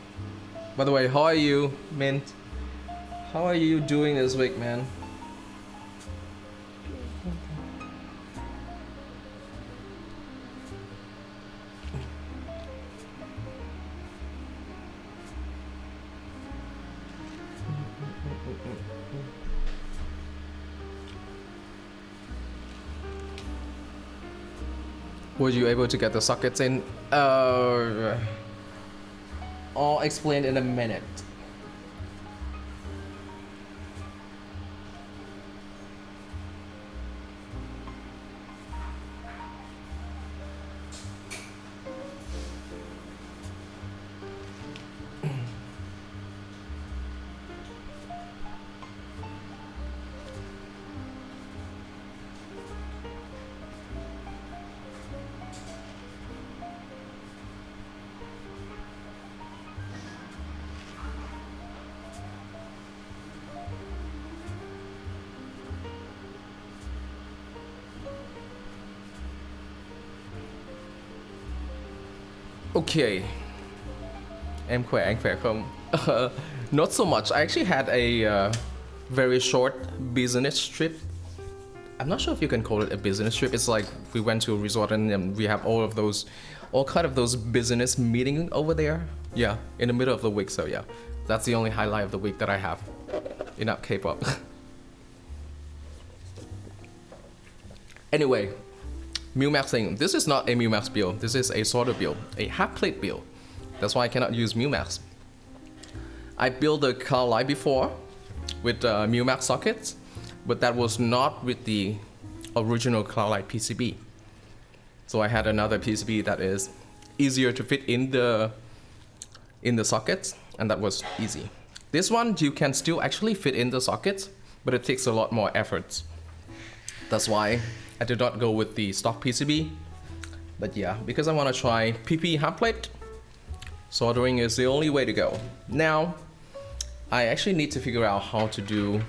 By the way, how are you, Mint? How are you doing this week, man? Were you able to get the sockets in? I'll explain in a minute. Okay. Em khỏe, anh khỏe không? Not so much. I actually had a very short business trip. I'm not sure if you can call it a business trip. It's like we went to a resort and we have all kind of those business meeting over there. Yeah, in the middle of the week. So yeah, that's the only highlight of the week that I have in that K-pop. Anyway, Mumax thing. This is not a Mumax build. This is a sorter build, a half plate build. That's why I cannot use Mumax. I built the Cloudline before with Mumax sockets, but that was not with the original Cloudline PCB. So I had another PCB that is easier to fit in the sockets, and that was easy. This one you can still actually fit in the sockets, but it takes a lot more effort. That's why I did not go with the stock PCB. But yeah, because I want to try PP hot plate, soldering is the only way to go. Now, I actually need to figure out how to do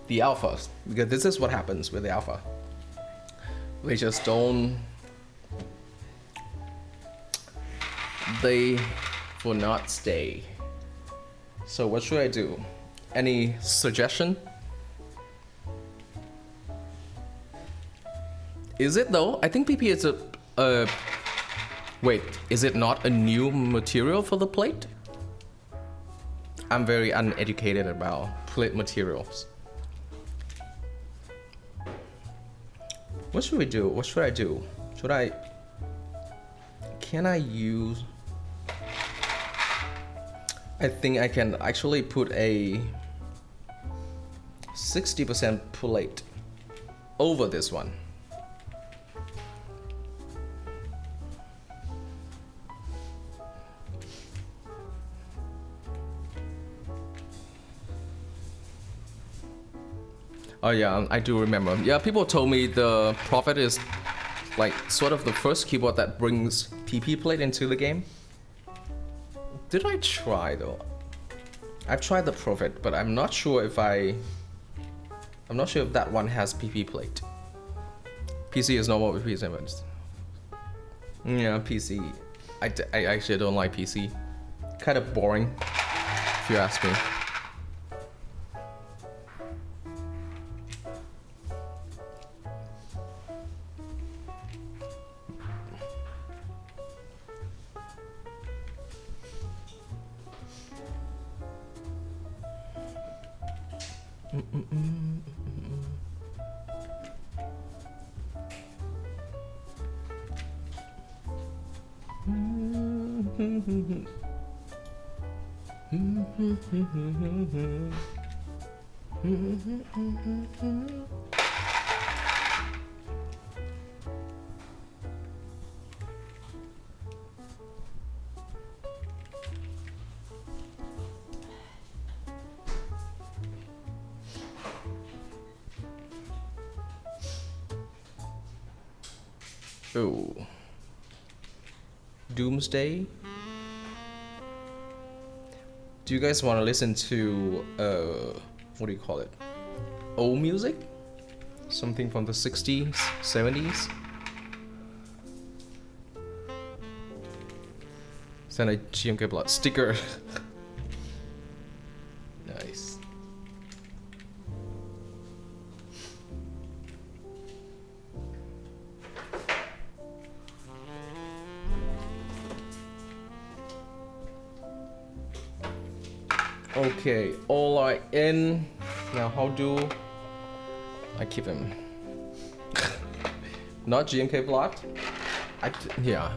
the alphas, because this is what happens with the alpha. They just don't, they will not stay. So what should I do? Any suggestion? Is it though? I think PP is a wait, is it not a new material for the plate? I'm very uneducated about plate materials. What should we do? What should I do? Can I use? I think I can actually put a 60% plate over this one. Oh yeah, I do remember. Yeah, people told me the profit is like sort of the first keyboard that brings PP plate into the game. Did I try though? I've tried the Prophet, but I'm not sure if that one has PP plate. PC is normal with PC, but yeah, PC. I actually don't like PC. Kind of boring, if you ask me. Oh. Doomsday. Do you guys want to listen to what do you call it? Old music? Something from the 60s, 70s? Send a GMK blood sticker. Nice. Okay, all are in. Now how do I keep him? Not GMK blood. Yeah.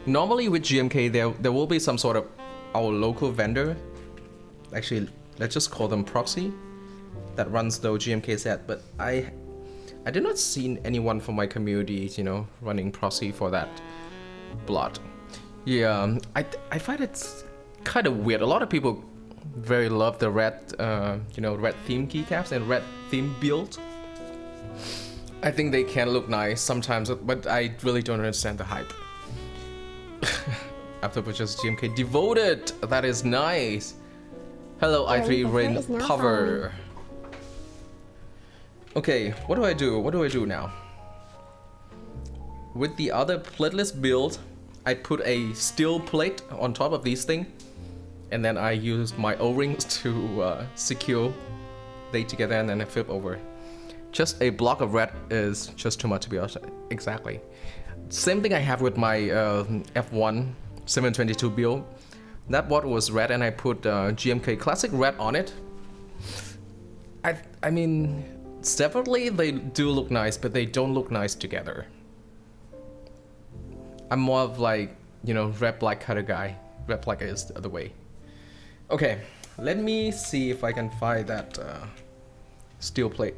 Normally with GMK there will be some sort of our local vendor. Actually, let's just call them proxy that runs the GMK set, but I did not see anyone from my community, you know, running proxy for that blood. Yeah, I find it's kind of weird. A lot of people very love the red, red theme keycaps and red theme build. I think they can look nice sometimes, but I really don't understand the hype. After purchase GMK devoted, that is nice. Hello, i3 Rain Power. Okay, what do I do? What do I do now? With the other plateless build, I put a steel plate on top of these things. And then I use my O-rings to secure they together, and then I flip over. Just a block of red is just too much, to be honest. Exactly. Same thing I have with my F1 722 build. That board was red, and I put GMK Classic red on it. I mean, separately they do look nice, but they don't look nice together. I'm more of like, red black kind of guy. Red black is the other way. Okay, let me see if I can find that steel plate.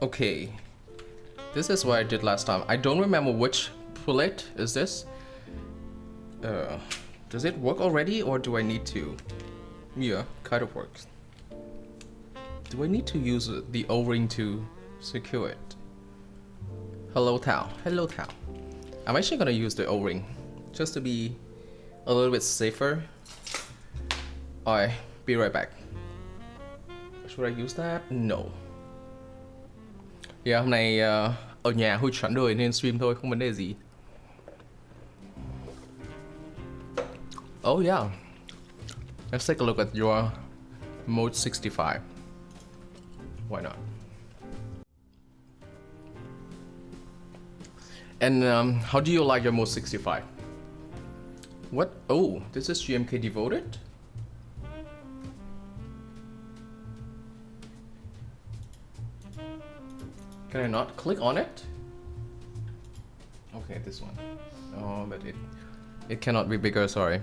Okay, this is what I did last time. I don't remember which plate is this. Does it work already, or do I need to? Yeah, kind of works. Do I need to use the O-ring to secure it? Hello Tao. Hello Tao. I'm actually gonna use the O-ring just to be a little bit safer. Alright, be right back. Should I use that? No. Yeah, hôm nay ở nhà hơi chán đời nên stream thôi, không vấn đề gì. Oh yeah. Let's take a look at your mode 65. Why not? And how do you like your mode 65? What? Oh, this is GMK devoted? Can I not click on it? Okay, this one. Oh, but it cannot be bigger, sorry.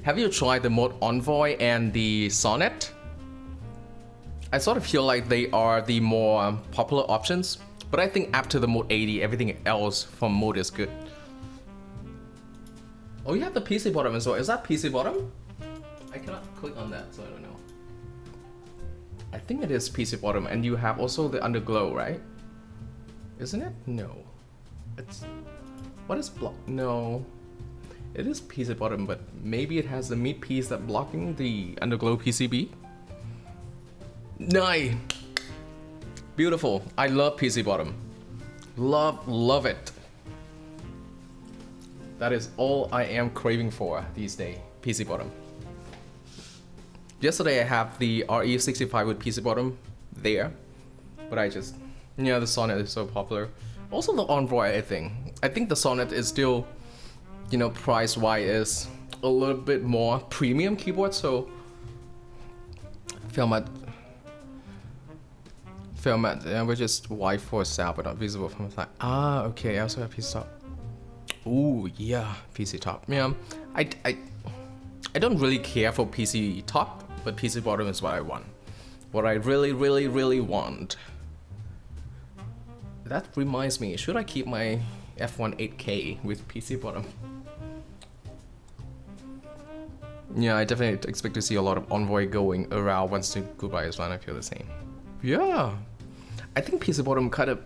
Have you tried the mode Envoy and the Sonnet? I sort of feel like they are the more popular options, but I think after the mode 80, everything else from mode is good. Oh, you have the PC bottom as well. Is that PC bottom? I cannot click on that, so I don't know. I think it is PC bottom, and you have also the underglow, right? Isn't it? No. It's... What is block? No. It is PC bottom, but maybe it has the mid piece that blocking the underglow PCB? Nice! Beautiful. I love PC bottom. Love it. That is all I am craving for these days. PC bottom. Yesterday I have the RE65 with PC bottom there, but I just, yeah, the Sonnet is so popular. Also the Envoy, I think the Sonnet is still, you know, price-wise is a little bit more premium keyboard, so film at which is wide for sound but not visible from the side. Ah, okay, I also have PC top. Ooh, yeah, PC top. Yeah, I don't really care for PC top, but PC bottom is what I want. What I really want. That reminds me, should I keep my F1 8K with PC bottom? Yeah, I definitely expect to see a lot of Envoy going around once the goodbye is done. I feel the same. Yeah, I think PC bottom kind of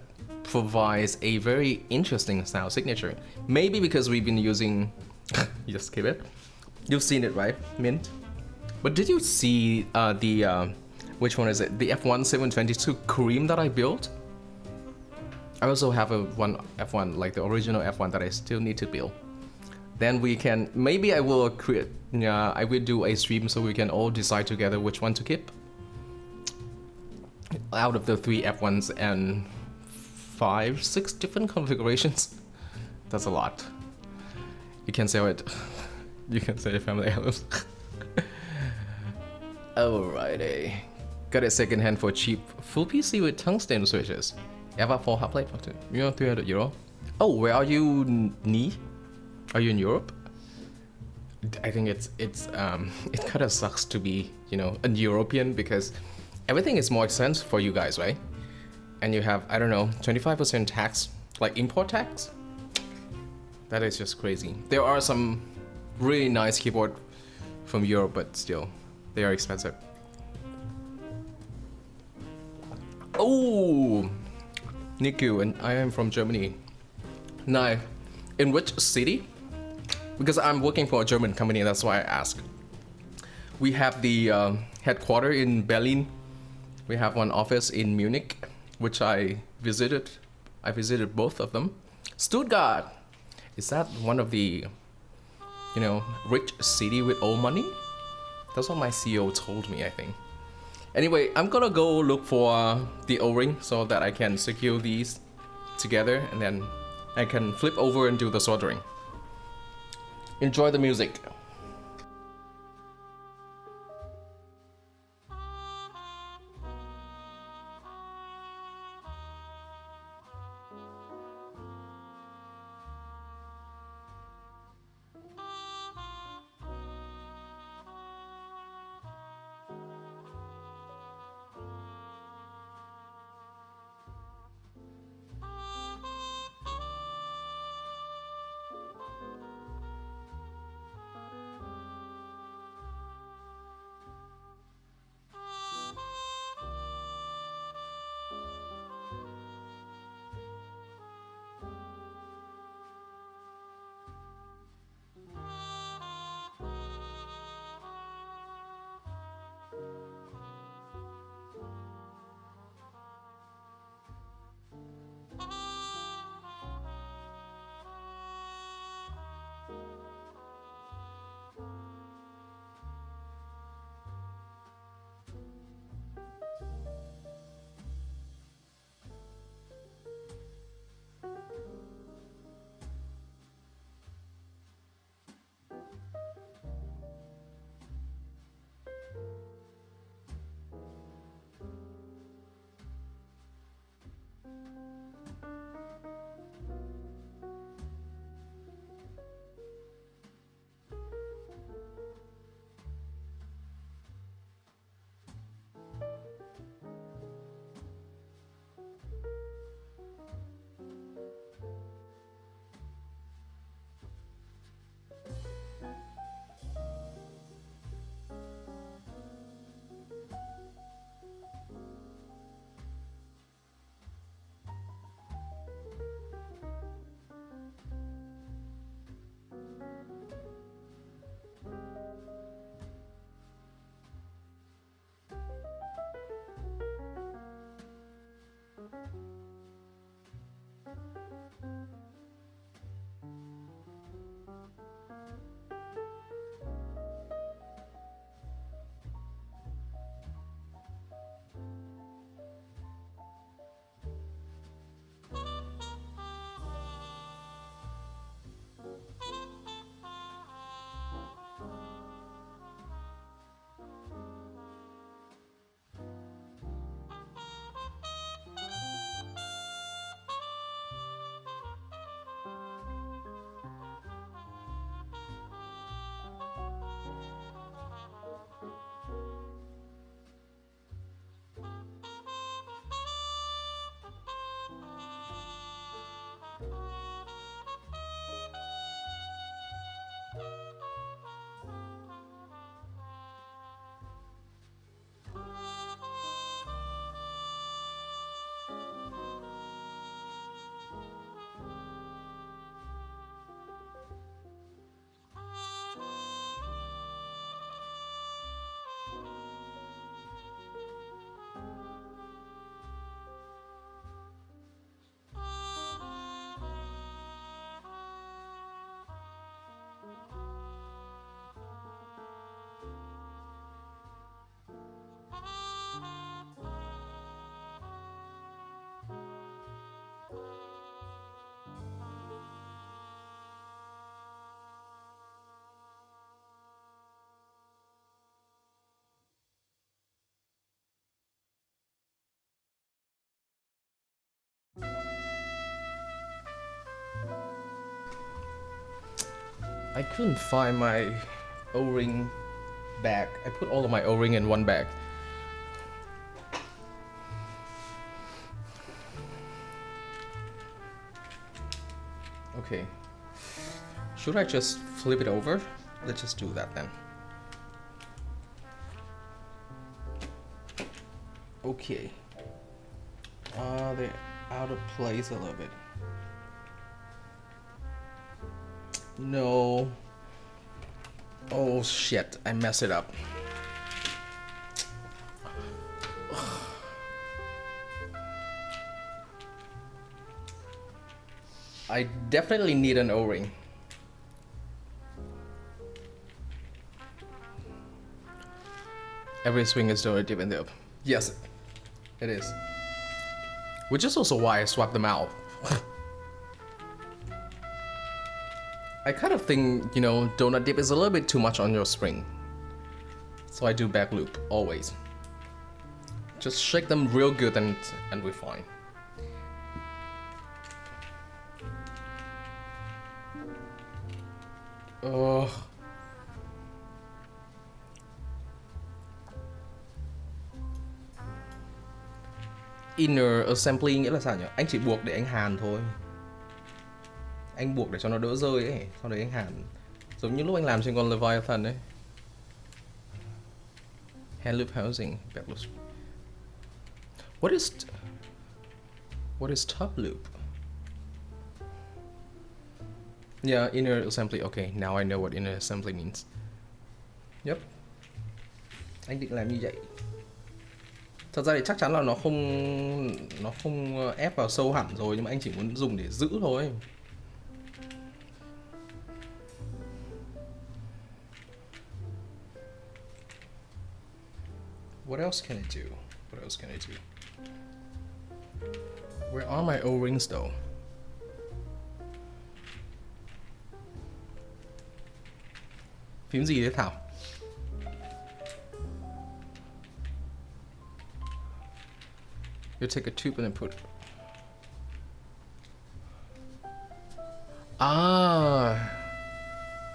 provides a very interesting sound signature. Maybe because we've been using... Just skip it. You've seen it, right, Mint? But did you see which one is it? The F1 722 Cream that I built? I also have a one F1, like the original F1 that I still need to build. Then we can, maybe I will create, I will do a stream so we can all decide together which one to keep. Out of the 3 F1s and 5-6 different configurations. That's a lot. You can sell it. You can sell your family heirlooms. Alrighty. Got a second hand for cheap. Full PC with tungsten switches. Ever for half life? You know, 300 euro. Oh, where are you, Ni? Are you in Europe? I think it kind of sucks to be, you know, a European because everything is more expensive for you guys, right? And you have, I don't know, 25% tax, like import tax. That is just crazy. There are some really nice keyboard from Europe, but still, they are expensive. Oh, Niku, and I am from Germany. Now, in which city? Because I'm working for a German company, that's why I ask. We have the headquarters in Berlin. We have one office in Munich, which I visited. I visited both of them. Stuttgart, is that one of the, you know, rich city with old money? That's what my CEO told me, I think. Anyway, I'm gonna go look for the O-ring so that I can secure these together and then I can flip over and do the soldering. Enjoy the music. I couldn't find my O-ring bag. I put all of my O-ring in one bag. Okay. Should I just flip it over? Let's just do that then. Okay. They're out of place a little bit. No. Oh shit, I messed it up. I definitely need an O-ring. Every swing is still a dip in the up. Yes, it is. Which is also why I swapped them out. I kind of think, you know, donut dip is a little bit too much on your spring. So I do back loop, always. Just shake them real good and we're fine. Inner assembly nghĩa là sao nhỉ? Anh chỉ buộc để anh hàn thôi. Anh buộc để cho nó đỡ rơi ấy, sau đấy anh hàn. Giống như lúc anh làm trên con Leviathan ấy. Hand loop housing, back loop. What is top loop? Yeah, inner assembly. Okay, now I know what inner assembly means. Yep. Anh định làm như vậy. Thật ra thì chắc chắn là nó không ép vào sâu hẳn rồi, nhưng mà anh chỉ muốn dùng để giữ thôi. What else can I do? What else can I do? Where are my O-rings though? Phím gì đấy Thảo? You take a tube and then put.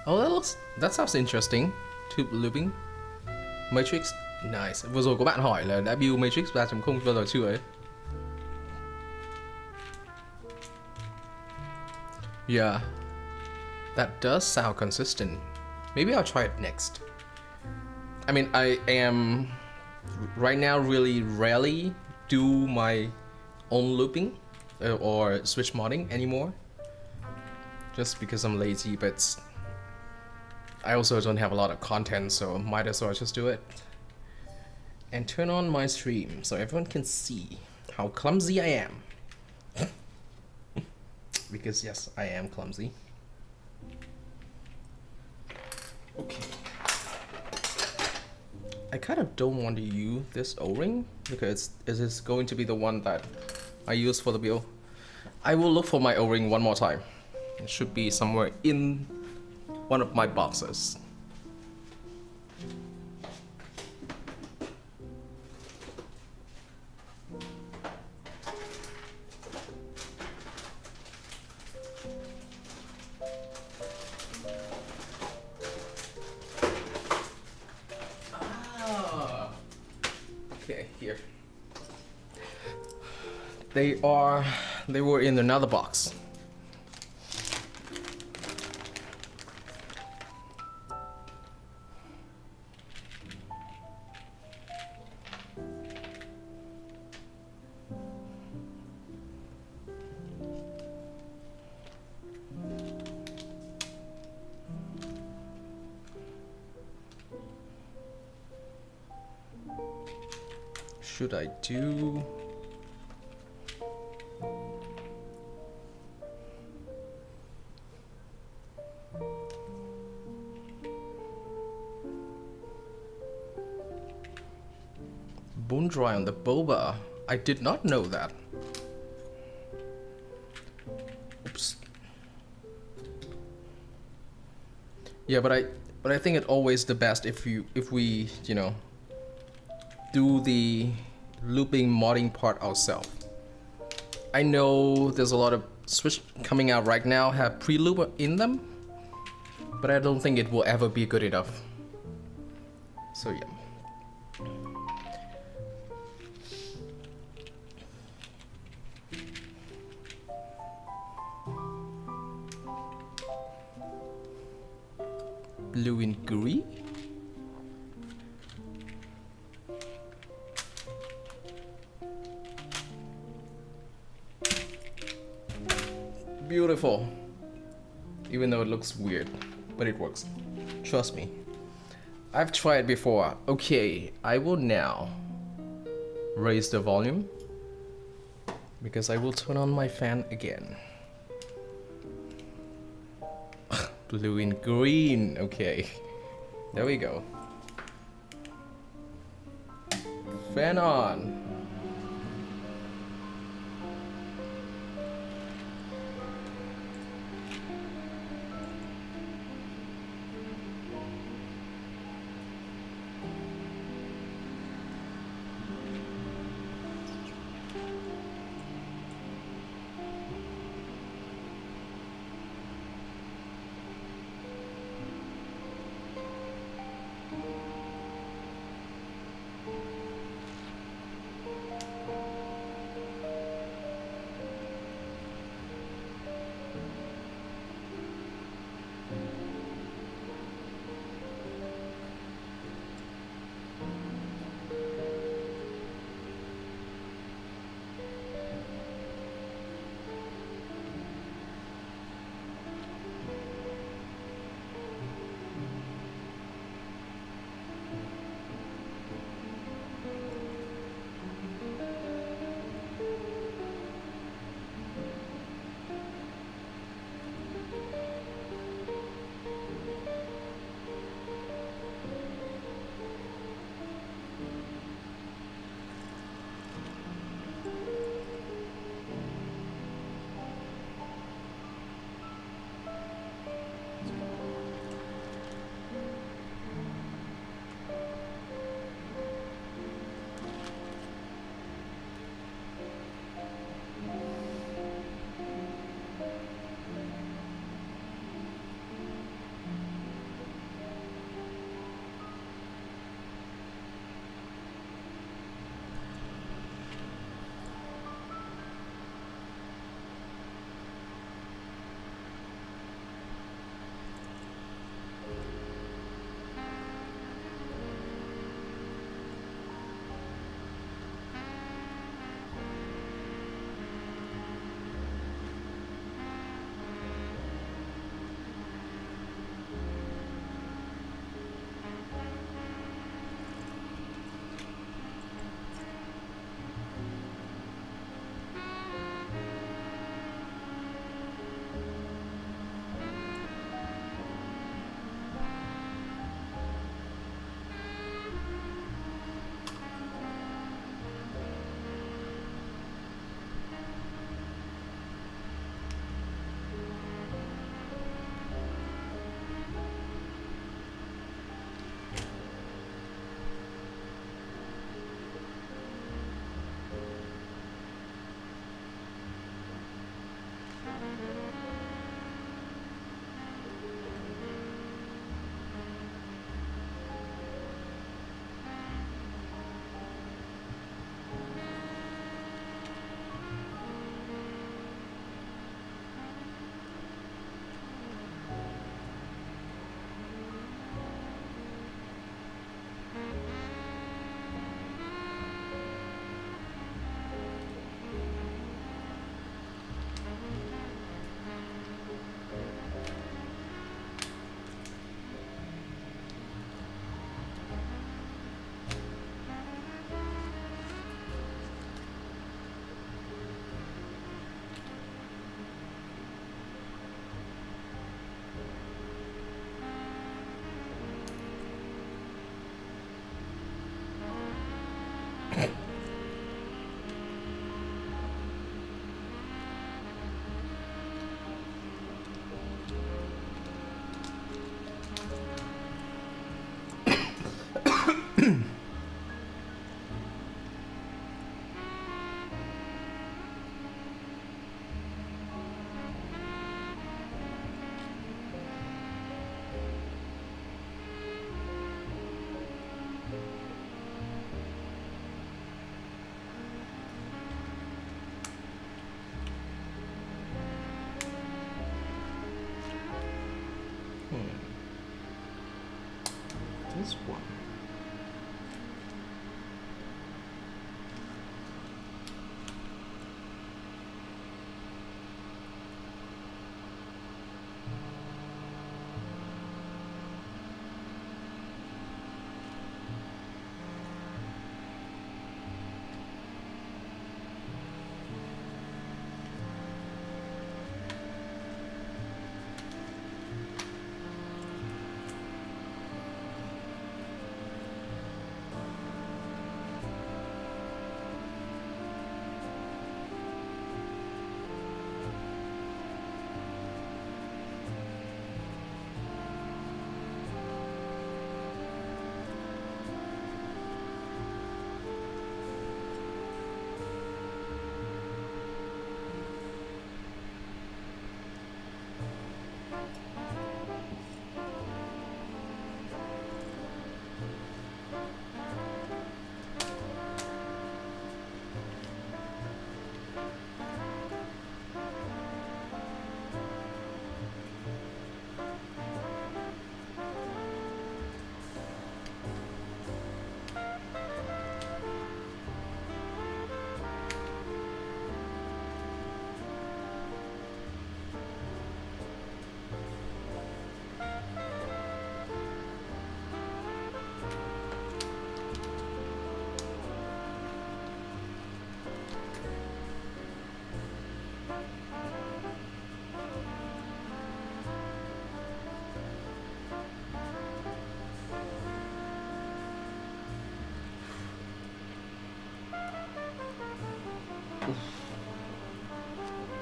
Oh, that sounds interesting. Tube looping. Matrix. Nice. Vừa rồi có bạn hỏi là đã build Matrix 3.0 bao giờ chưa ấy? Yeah. That does sound consistent. Maybe I'll try it next. I mean, I am right now really rarely do my own looping or switch modding anymore, just because I'm lazy, but I also don't have a lot of content, so might as well just do it. And turn on my stream so everyone can see how clumsy I am. Because yes, I am clumsy. Okay. I kind of don't want to use this O-ring because it is going to be the one that I use for the build. I will look for my O-ring one more time. It should be somewhere in one of my boxes. Here. They were in another box. Should I do? Bone dry on the boba. I did not know that. Oops. Yeah, but I think it's always the best if we you know, do the looping modding part ourselves. I know there's a lot of Switch coming out right now have pre-loop in them, but I don't think it will ever be good enough. So yeah. Blue and green? Beautiful. Even though it looks weird, but it works. Trust me. I've tried before. Okay, I will now raise the volume because I will turn on my fan again. Blue and green. Okay, there we go. Fan on. this one.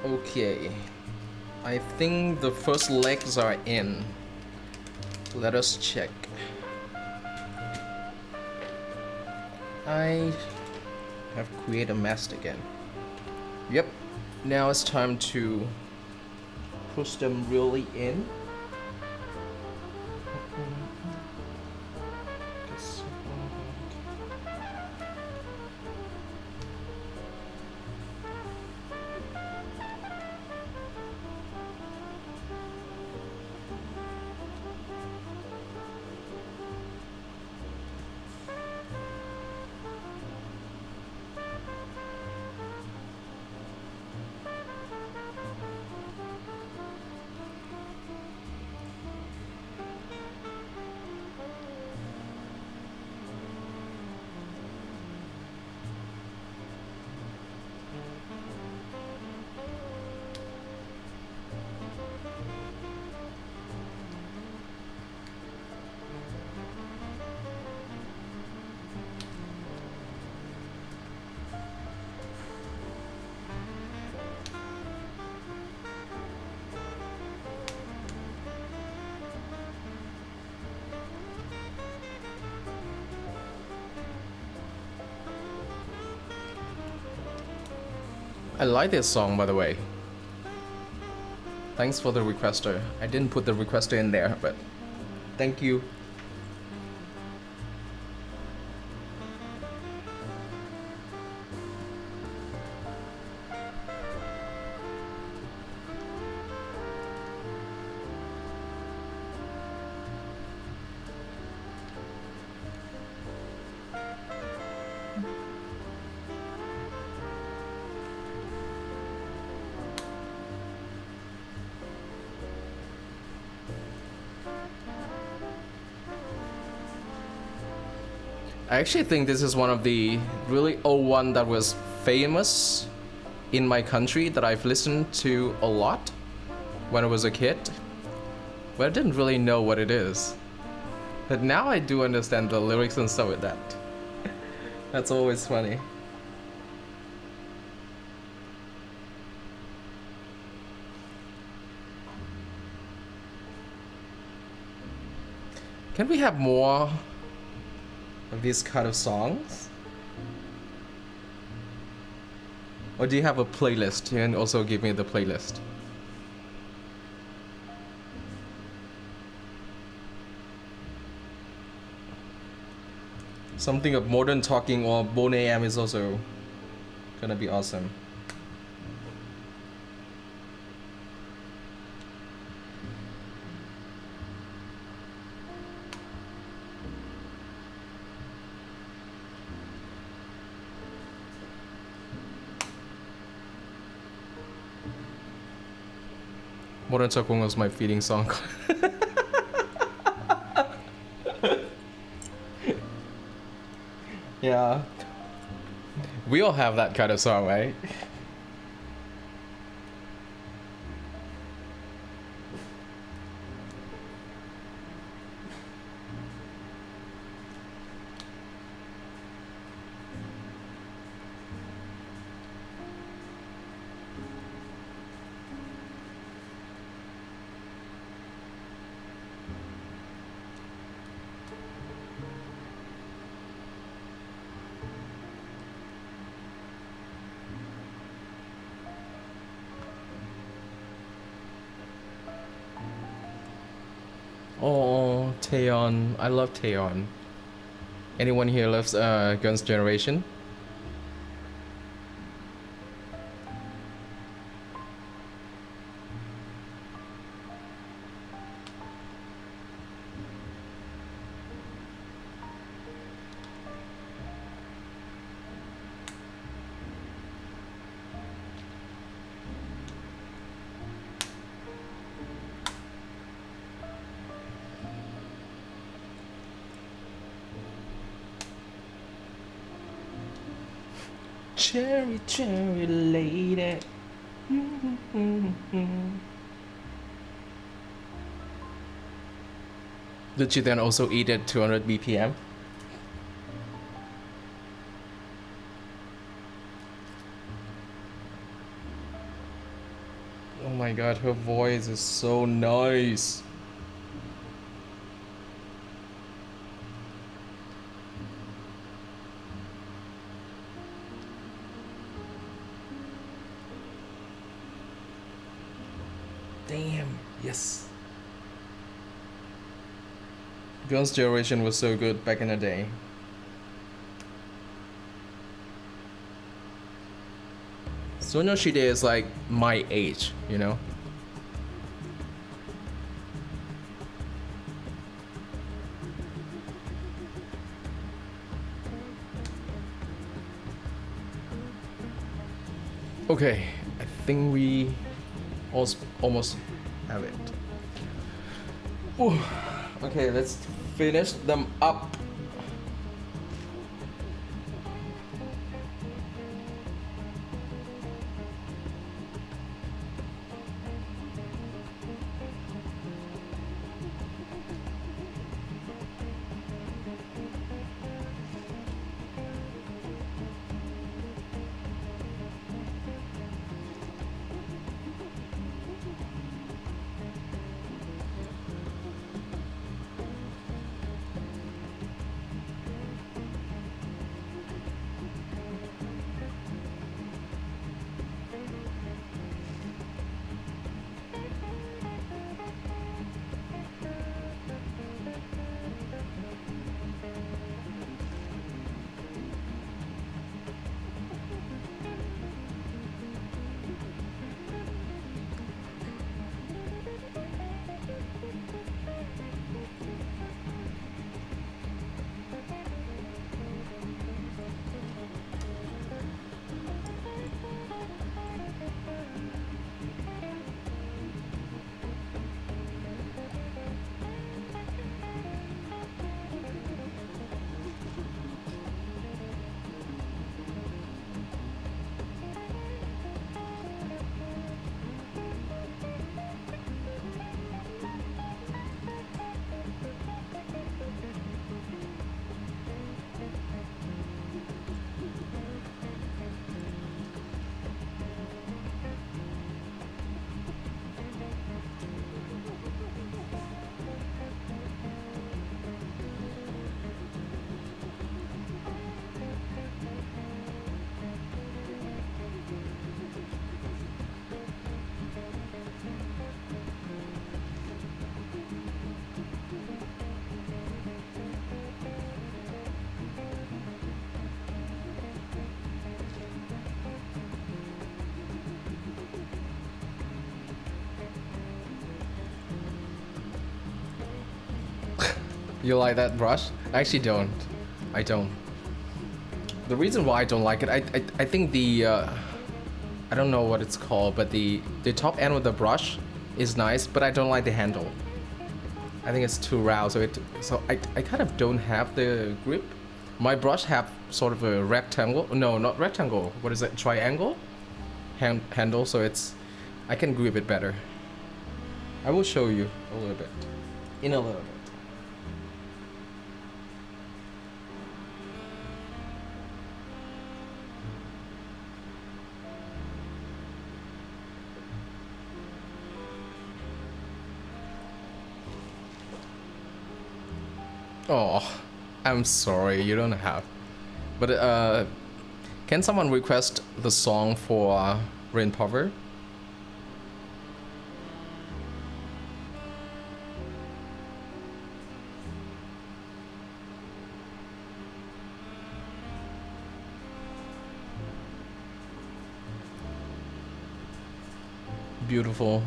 Okay, I think the first legs are in. Let us check. I have created a mess again. Yep, now it's time to push them really in. I like this song, by the way. Thanks for the requester. I didn't put the requester in there, but thank you. I actually think this is one of the really old one that was famous in my country that I've listened to a lot when I was a kid, but I didn't really know what it is. But now I do understand the lyrics and stuff with that. That's always funny. Can we have more of these kind of songs? Or do you have a playlist? You can also give me the playlist. Something of modern talking or Bon AM is also gonna be awesome. Modern Talking was my feeding song. Yeah. We all have that kind of song, right? Oh, Taeyeon. I love Taeyeon. Anyone here loves Girls' Generation? Cherry, cherry lady. Did you then also eat at 200 BPM? Oh my god, her voice is so nice. Damn, yes. Girls' Generation was so good back in the day. Sonoshide is like my age, you know? Okay, I think we almost have it. Ooh. Okay, let's finish them up. You like that brush? I actually don't. I don't. The reason why I don't like it, I think the I don't know what it's called, but the top end of the brush is nice, but I don't like the handle. I think it's too round, so I kind of don't have the grip. My brush have sort of a rectangle. No, not rectangle. What is it? Triangle handle. So I can grip it better. I will show you a little bit in a little bit. Oh, I'm sorry, you don't have. But can someone request the song for Rain Power? Beautiful.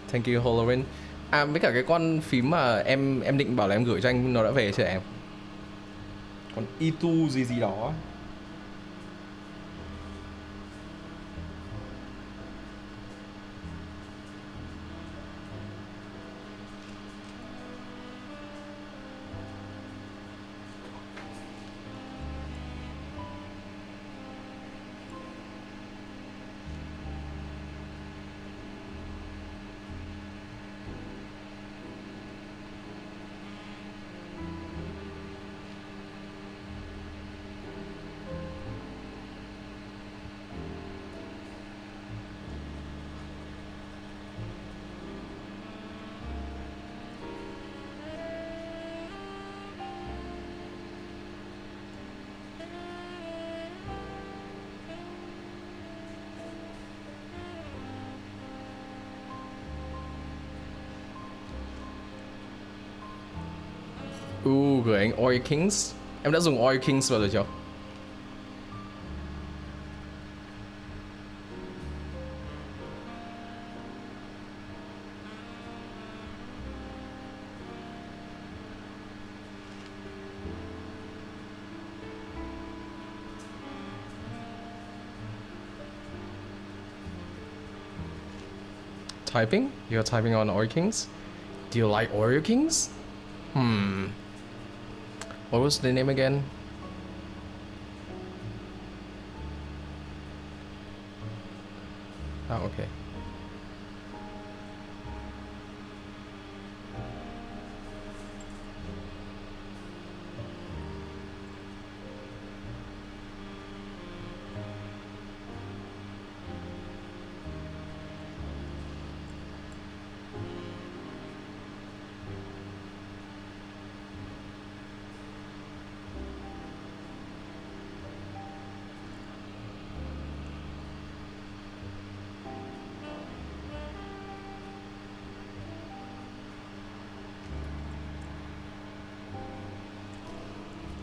Thank you, Holorin. À, với cả cái con phím mà em định bảo là em gửi cho anh nó đã về chưa em? Con Itu gì gì đó. Gửi anh Oil Kings. Em đã dùng Oil Kings vào rồi chưa? Typing? You're typing on Oil Kings? Do you like Oreo Kings? What was the name again? Oh, okay.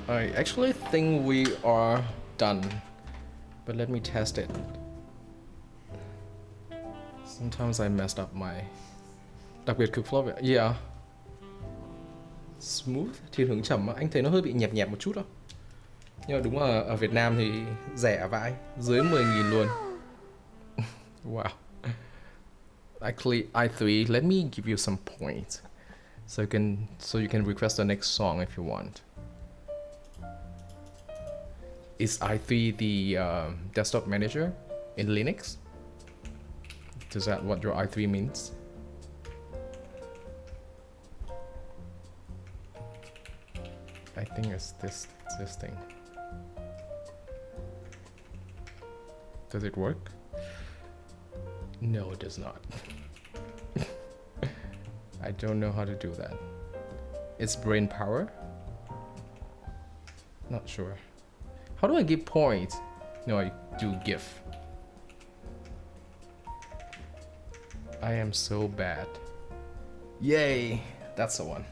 I actually think we are done, but let me test it. Sometimes I messed up my. Đặc biệt cực flow. Yeah. Smooth, thiên hướng trầm á. Anh thấy nó hơi bị nhẹp nhẹp một chút đâu. Nhưng mà đúng là ở Việt Nam thì rẻ vãi, dưới 10.000 luôn. Wow. Actually, i3, let me give you some points, so you can request the next song if you want. Is i3 the desktop manager in Linux? Is that what your i3 means? I think it's this thing. Does it work? No, it does not. I don't know how to do that. It's brain power? Not sure. How do I give points? No, I do give. I am so bad. Yay! That's the one.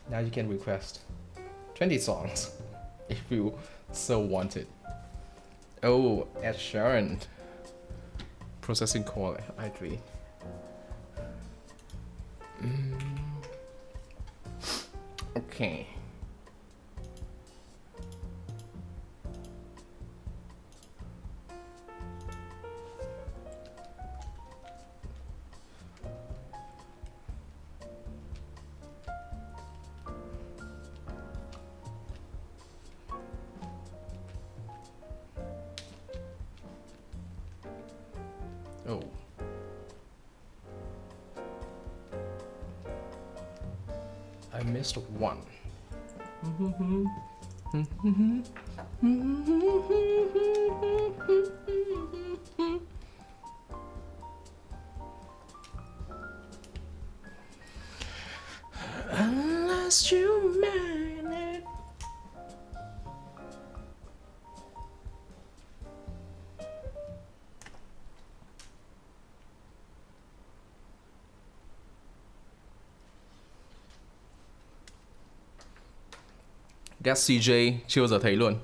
Now you can request 20 songs if you so want it. Oh, Ed Sheeran. Processing core i3. Okay. highest one. Unless you mean it. Guess CJ chưa bao giờ thấy luôn.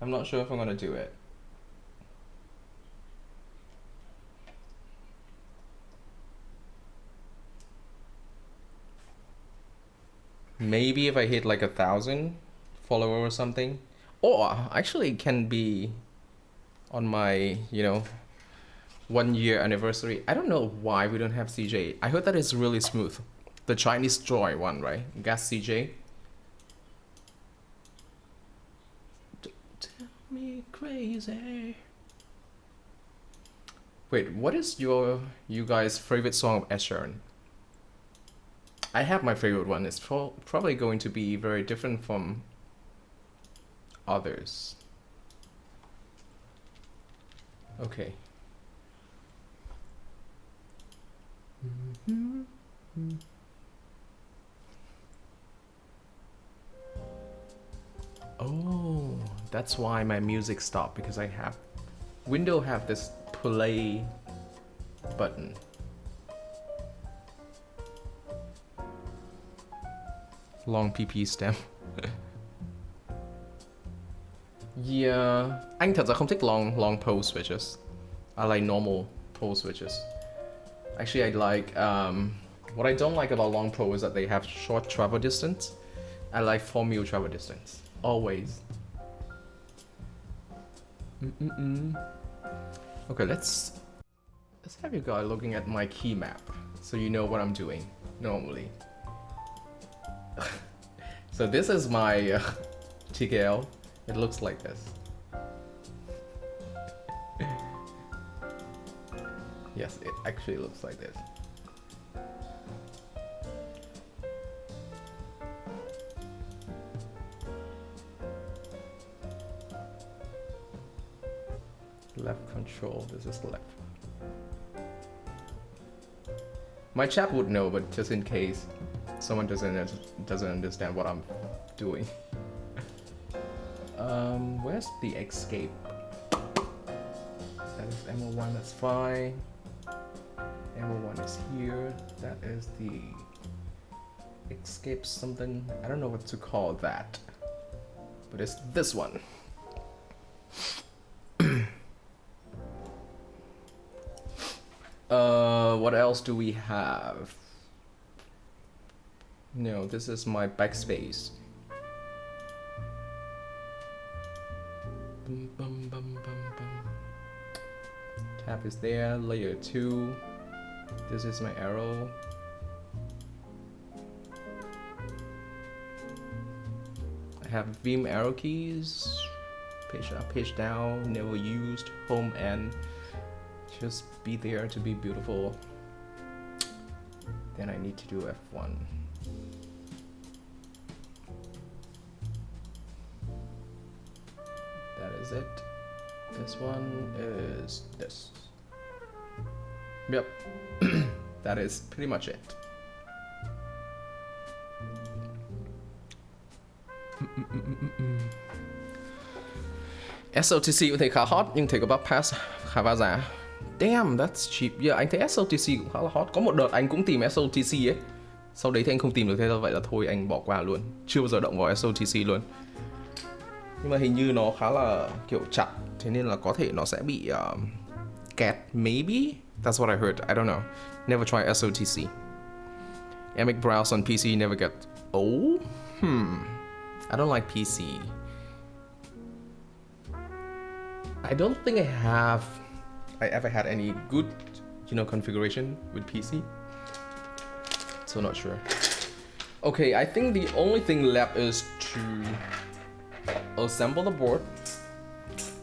I'm not sure if I'm gonna do it. Maybe if I hit like 1,000 follower or something, or actually it can be on my, you know, 1 year anniversary. I don't know why we don't have CJ. I heard that it's really smooth. The Chinese Joy one, right? Gas CJ. Tell me crazy. Wait, what is you guys' favorite song of Ed Sheeran? I have my favorite one. It's probably going to be very different from others. Okay. Oh, that's why my music stopped, because I have Windows have this play button. Long PP stem. Yeah, anh thật ra không thích long pose switches. I like normal pose switches. Actually, I like what I don't like about long pose is that they have short travel distance. I like formula travel distance always. Okay, let's have you guys looking at my key map so you know what I'm doing normally. So this is my TKL. It looks like this. Yes, it actually looks like this. Left control, this is left. My chat would know, but just in case someone doesn't understand what I'm doing. Where's the escape? That is ammo 1, that's fine. Ammo 1 is here. That is the escape something. I don't know what to call that, but it's this one. What else do we have? No, this is my backspace. Tab is there, layer 2. This is my arrow. I have Vim arrow keys. Page up, page down, never used, home and just be there to be beautiful. Then I need to do F1. That is it. This one is this. Yep. That is pretty much it. SLTC cũng thấy khá hot nhưng thấy có bắp pass khá vào giá. Damn, that's cheap. Yeah, anh thấy SLTC cũng khá là hot. Có một đợt anh cũng tìm SLTC ấy. Sau đấy thì anh không tìm được, thế vậy là thôi anh bỏ qua luôn. Chưa bao giờ động vào SLTC luôn. Nhưng mà hình như nó khá là kiểu chặt, thế nên là có thể nó sẽ bị kẹt, maybe? That's what I heard, I don't know. Never try SLTC. Emic browse on PC never get... Oh? I don't like PC. I don't think I ever had any good, you know, configuration with PC. So not sure. Okay, I think the only thing left is to assemble the board,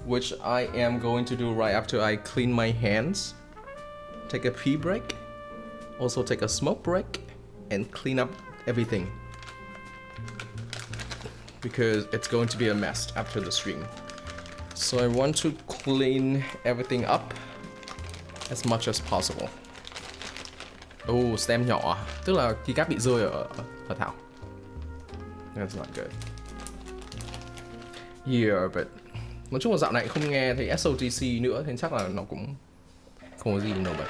which I am going to do right after I clean my hands, take a pee break, also take a smoke break, and clean up everything. Because it's going to be a mess after the stream. So I want to clean everything up as much as possible. Oh, stem nhỏ à? Tức là keycap bị rơi ở Thảo. That's not good. Yeah, but nói chung là dạo này không nghe thấy SOTC nữa, thì chắc là nó cũng không có gì nổi bật.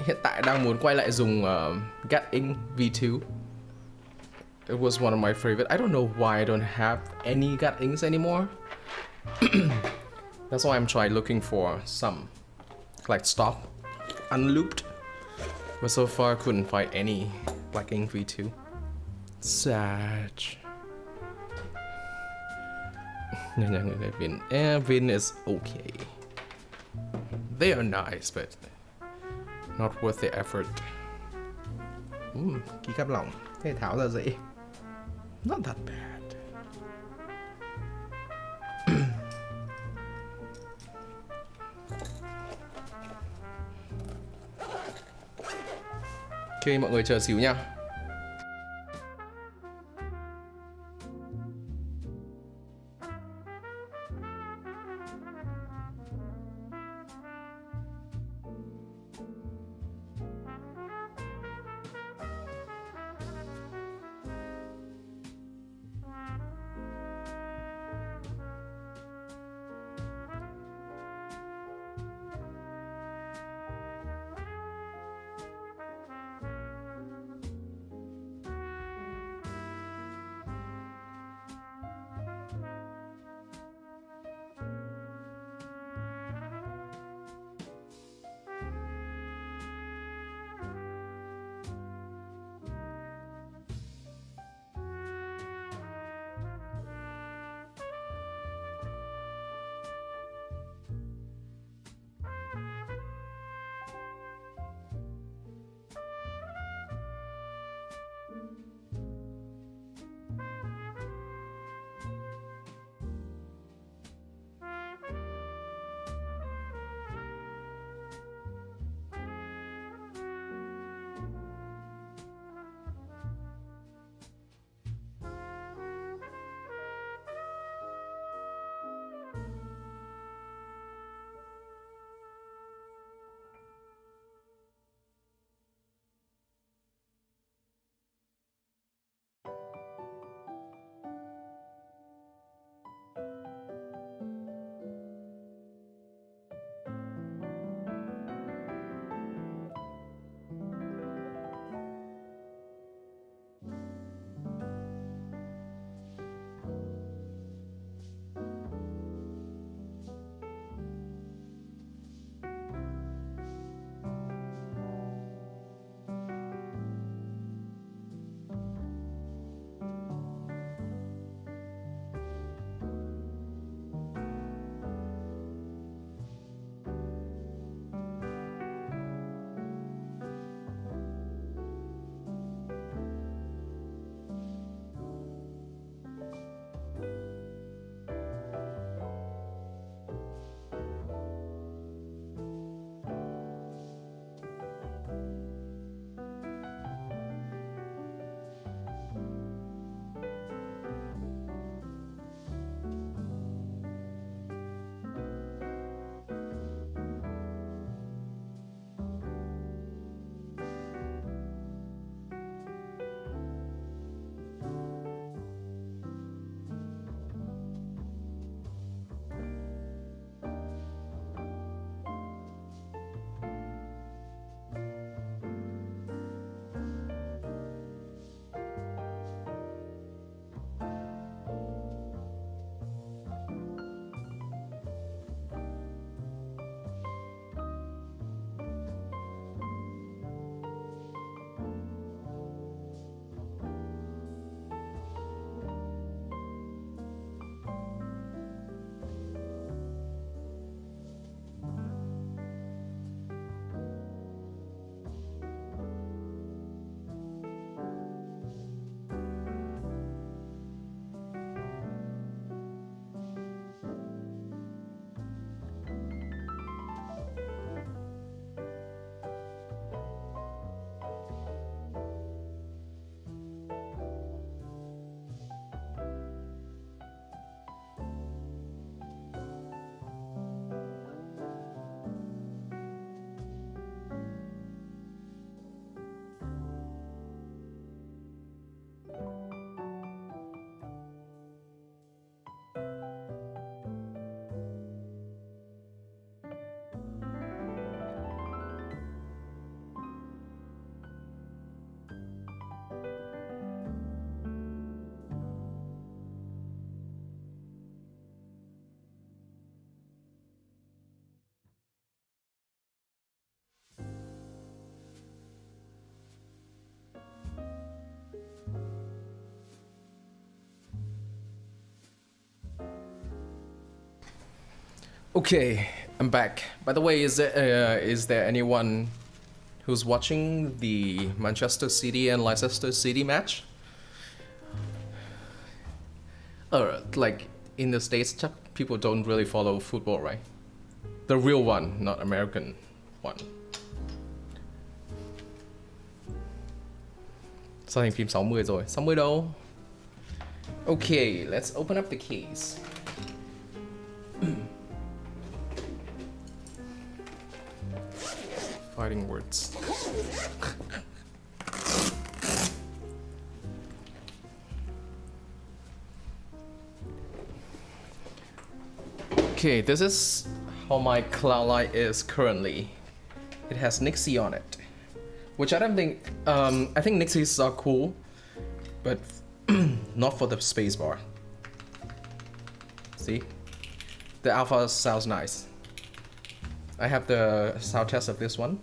Hiện tại đang muốn quay lại dùng Get Ink V2. It was one of my favorite. I don't know why I don't have any Get Inks anymore. That's why I'm trying looking for some like stock unlooped, but so far I couldn't find any Black Ink V2. Sad. Vin is okay. They are nice, but not worth the effort. Ký cáp lỏng, thế tháo ra dễ. Not that bad. Ok, mọi người chờ xíu nha. Okay, I'm back. By the way, is there anyone who's watching the Manchester City and Leicester City match? Or like in the States, people don't really follow football, right? The real one, not American one. Sao thành phim 60 rồi? 60 đâu? Okay, let's open up the case. Fighting words. Okay, this is how my Cloudline is currently. It has Nixie on it, which I don't think. I think Nixies are cool, but not for the spacebar. See, the alpha sounds nice. I have the sound test of this one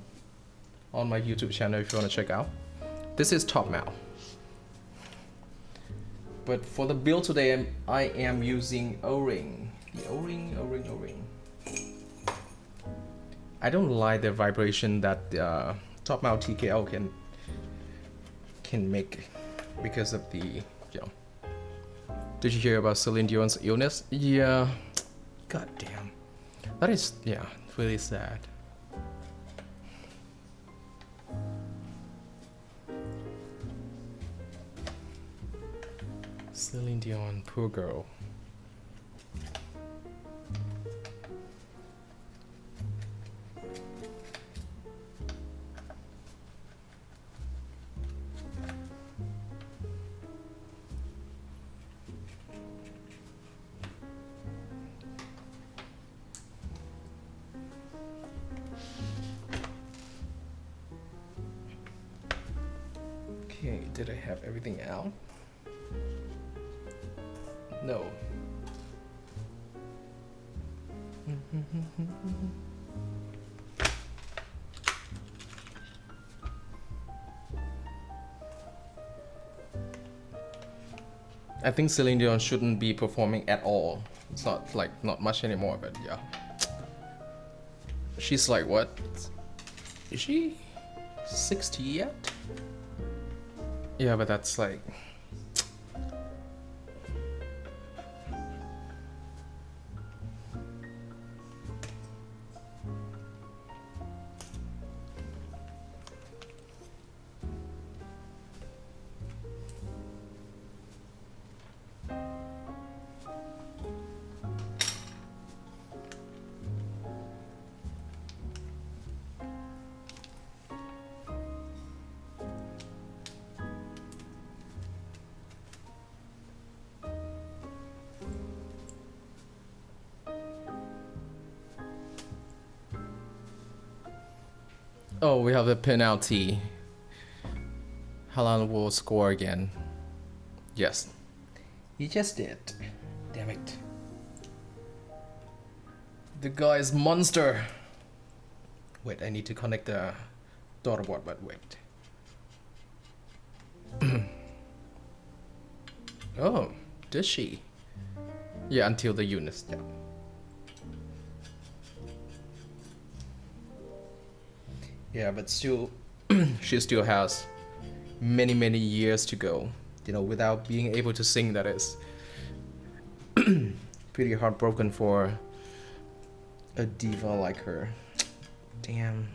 on my YouTube channel if you want to check out. This is top mount. But for the build today, I am using O-ring. The O-ring. I don't like the vibration that top mount TKO can make because of the, you know. Did you hear about Celine Dion's illness? Yeah. God damn. That is, yeah, really sad. Celine Dion, poor girl. Okay, did I have everything out? No. I think Celine Dion shouldn't be performing at all. It's not like not much anymore, but yeah. She's like what? Is she 60 yet? Yeah, but that's like oh, we have a penalty. Haaland will score again. Yes. He just did. Damn it. The guy is monster. Wait, I need to connect the daughterboard, but wait. Oh, does she? Yeah, until the units, yeah. Yeah, but still, she still has many years to go. You know, without being able to sing, that is. Pretty heartbroken for a diva like her. Damn.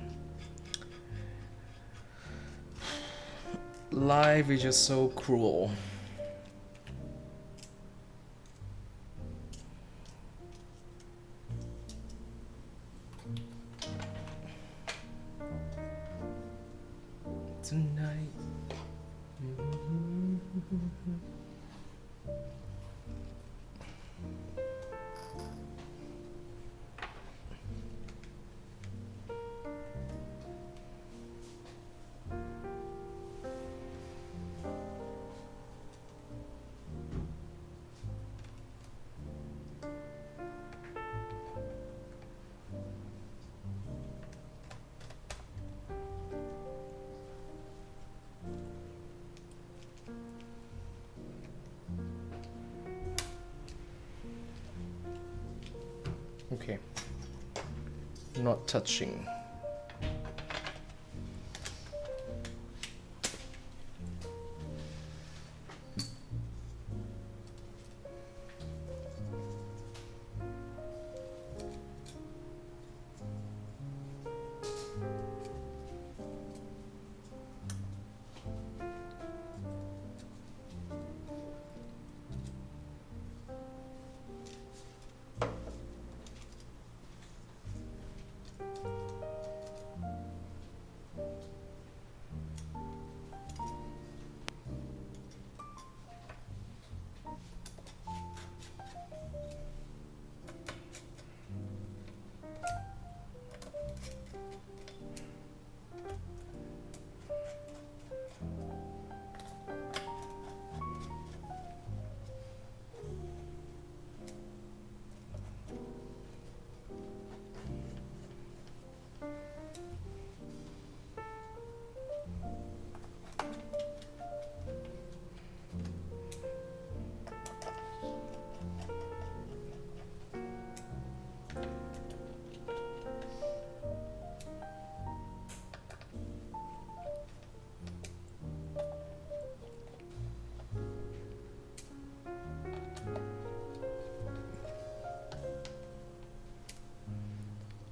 Life is just so cruel. Tonight. Okay. Not touching.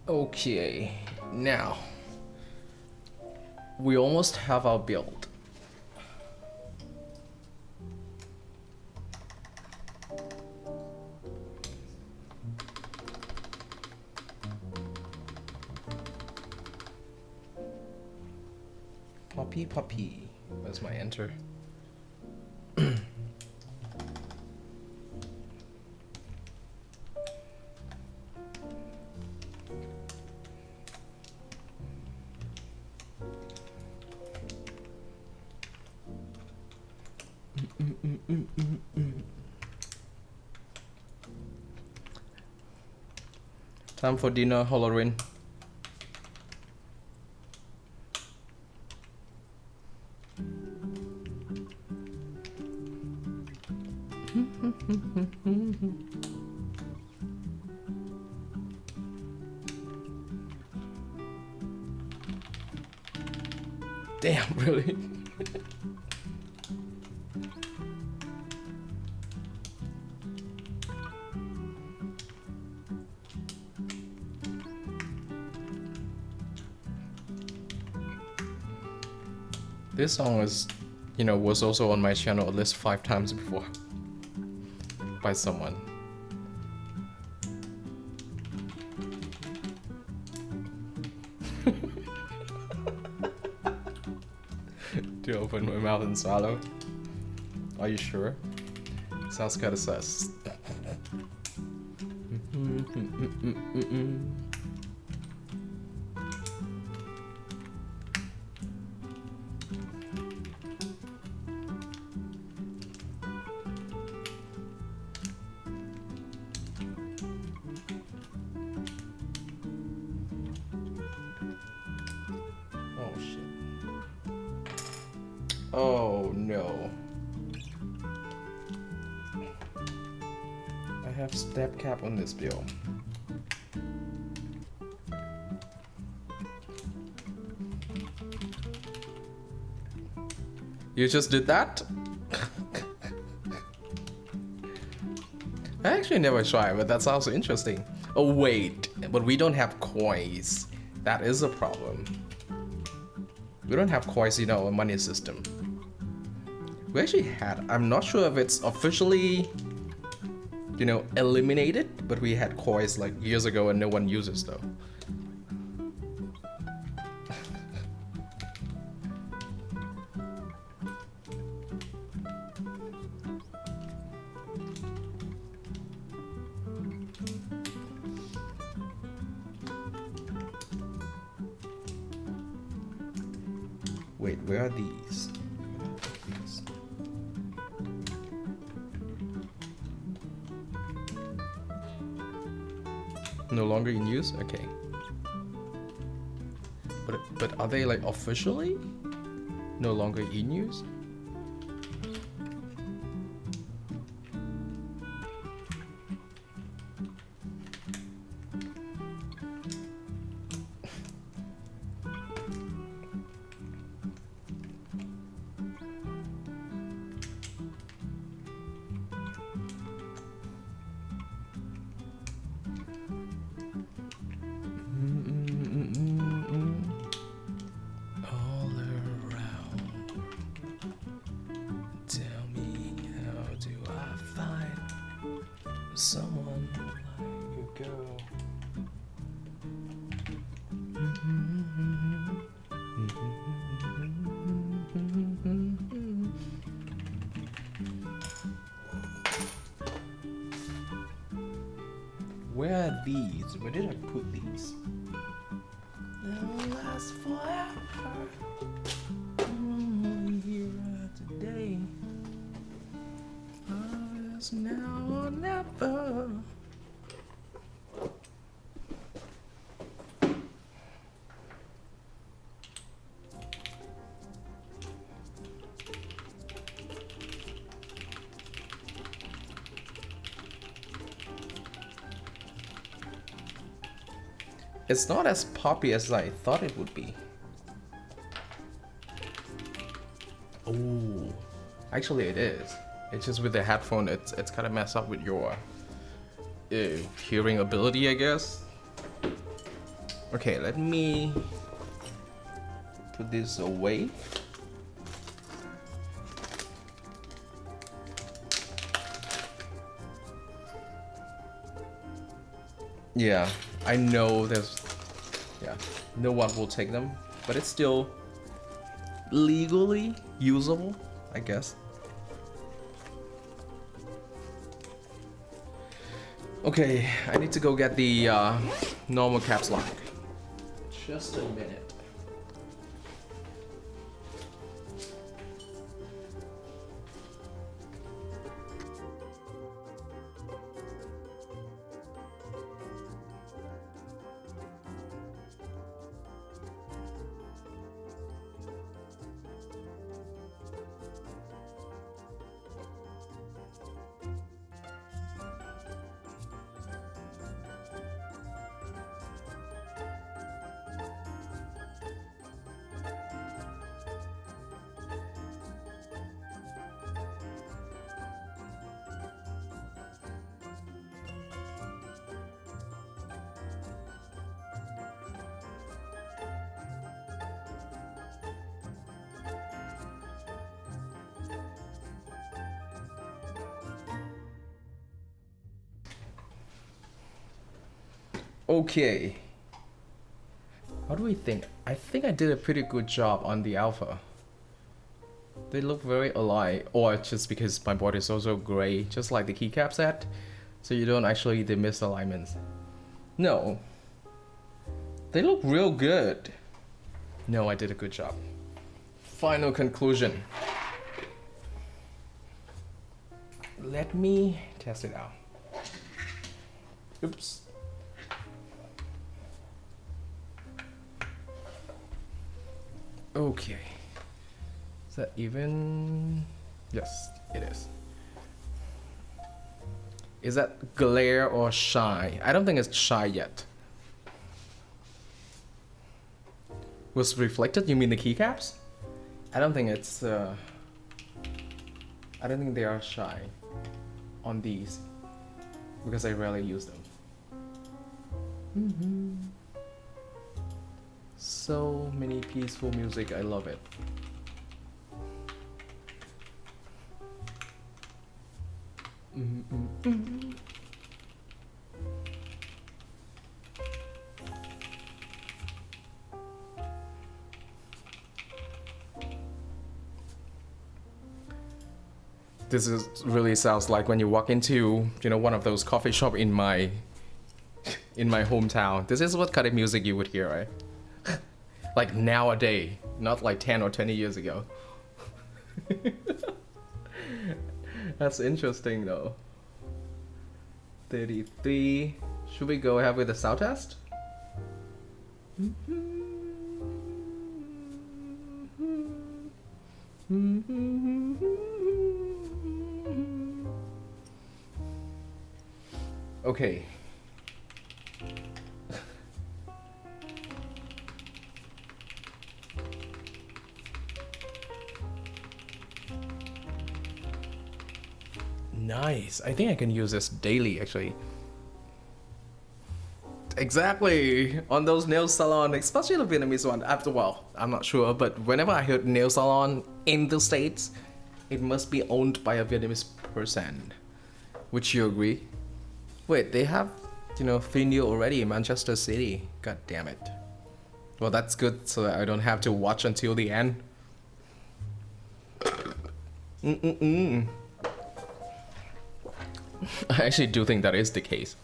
Okay, now we almost have our build. Puppy. Where's my enter? Time for dinner, Holorin. Damn, really? This song is, was also on my channel at least 5 times before by someone. To open my mouth and swallow. Are you sure? Sounds kinda sus. Oh no. I have step cap on this bill. You just did that? I actually never tried, but that sounds interesting. Oh wait, but we don't have coins. That is a problem. We don't have coins in our money system. We actually had, I'm not sure if it's officially, eliminated, but we had coins like years ago and no one uses though. Wait, where are these? No longer in use? Okay. But are they like officially no longer in use? Someone who let you go. Where are these? Where did I put these? They'll last forever. Here today. It's now or never. It's not as poppy as I thought it would be. Oh, actually it is. It's just with the headphone, it's kind of messed up with your hearing ability, I guess. Okay, let me put this away. Yeah, I know no one will take them, but it's still legally usable, I guess. Okay, I need to go get the normal caps lock. Just a minute. Okay. What do we think? I think I did a pretty good job on the alpha. They look very alike, or just because my board is also gray, just like the keycap set, so you don't actually the misalignments. No. They look real good. No, I did a good job. Final conclusion. Let me test it out. Oops. Okay. Is that even? Yes, it is. Is that glare or shine? I don't think it's shine yet. Was reflected? You mean the keycaps? I don't think it's. I don't think they are shine on these because I rarely use them. So many peaceful music, I love it. This is really sounds like when you walk into, one of those coffee shop in my hometown. This is what kind of music you would hear, right? Like nowadays, not like 10 or 20 years ago. That's interesting though. 33. Should we go ahead with the sound test? Okay. Nice. I think I can use this daily, actually. Exactly. On those nail salon, especially the Vietnamese one. Well, I'm not sure, but whenever I heard nail salon in the States, it must be owned by a Vietnamese person. Would you agree? Wait, they have, Finio already in Manchester City. God damn it. Well, that's good, so that I don't have to watch until the end. I actually do think that is the case.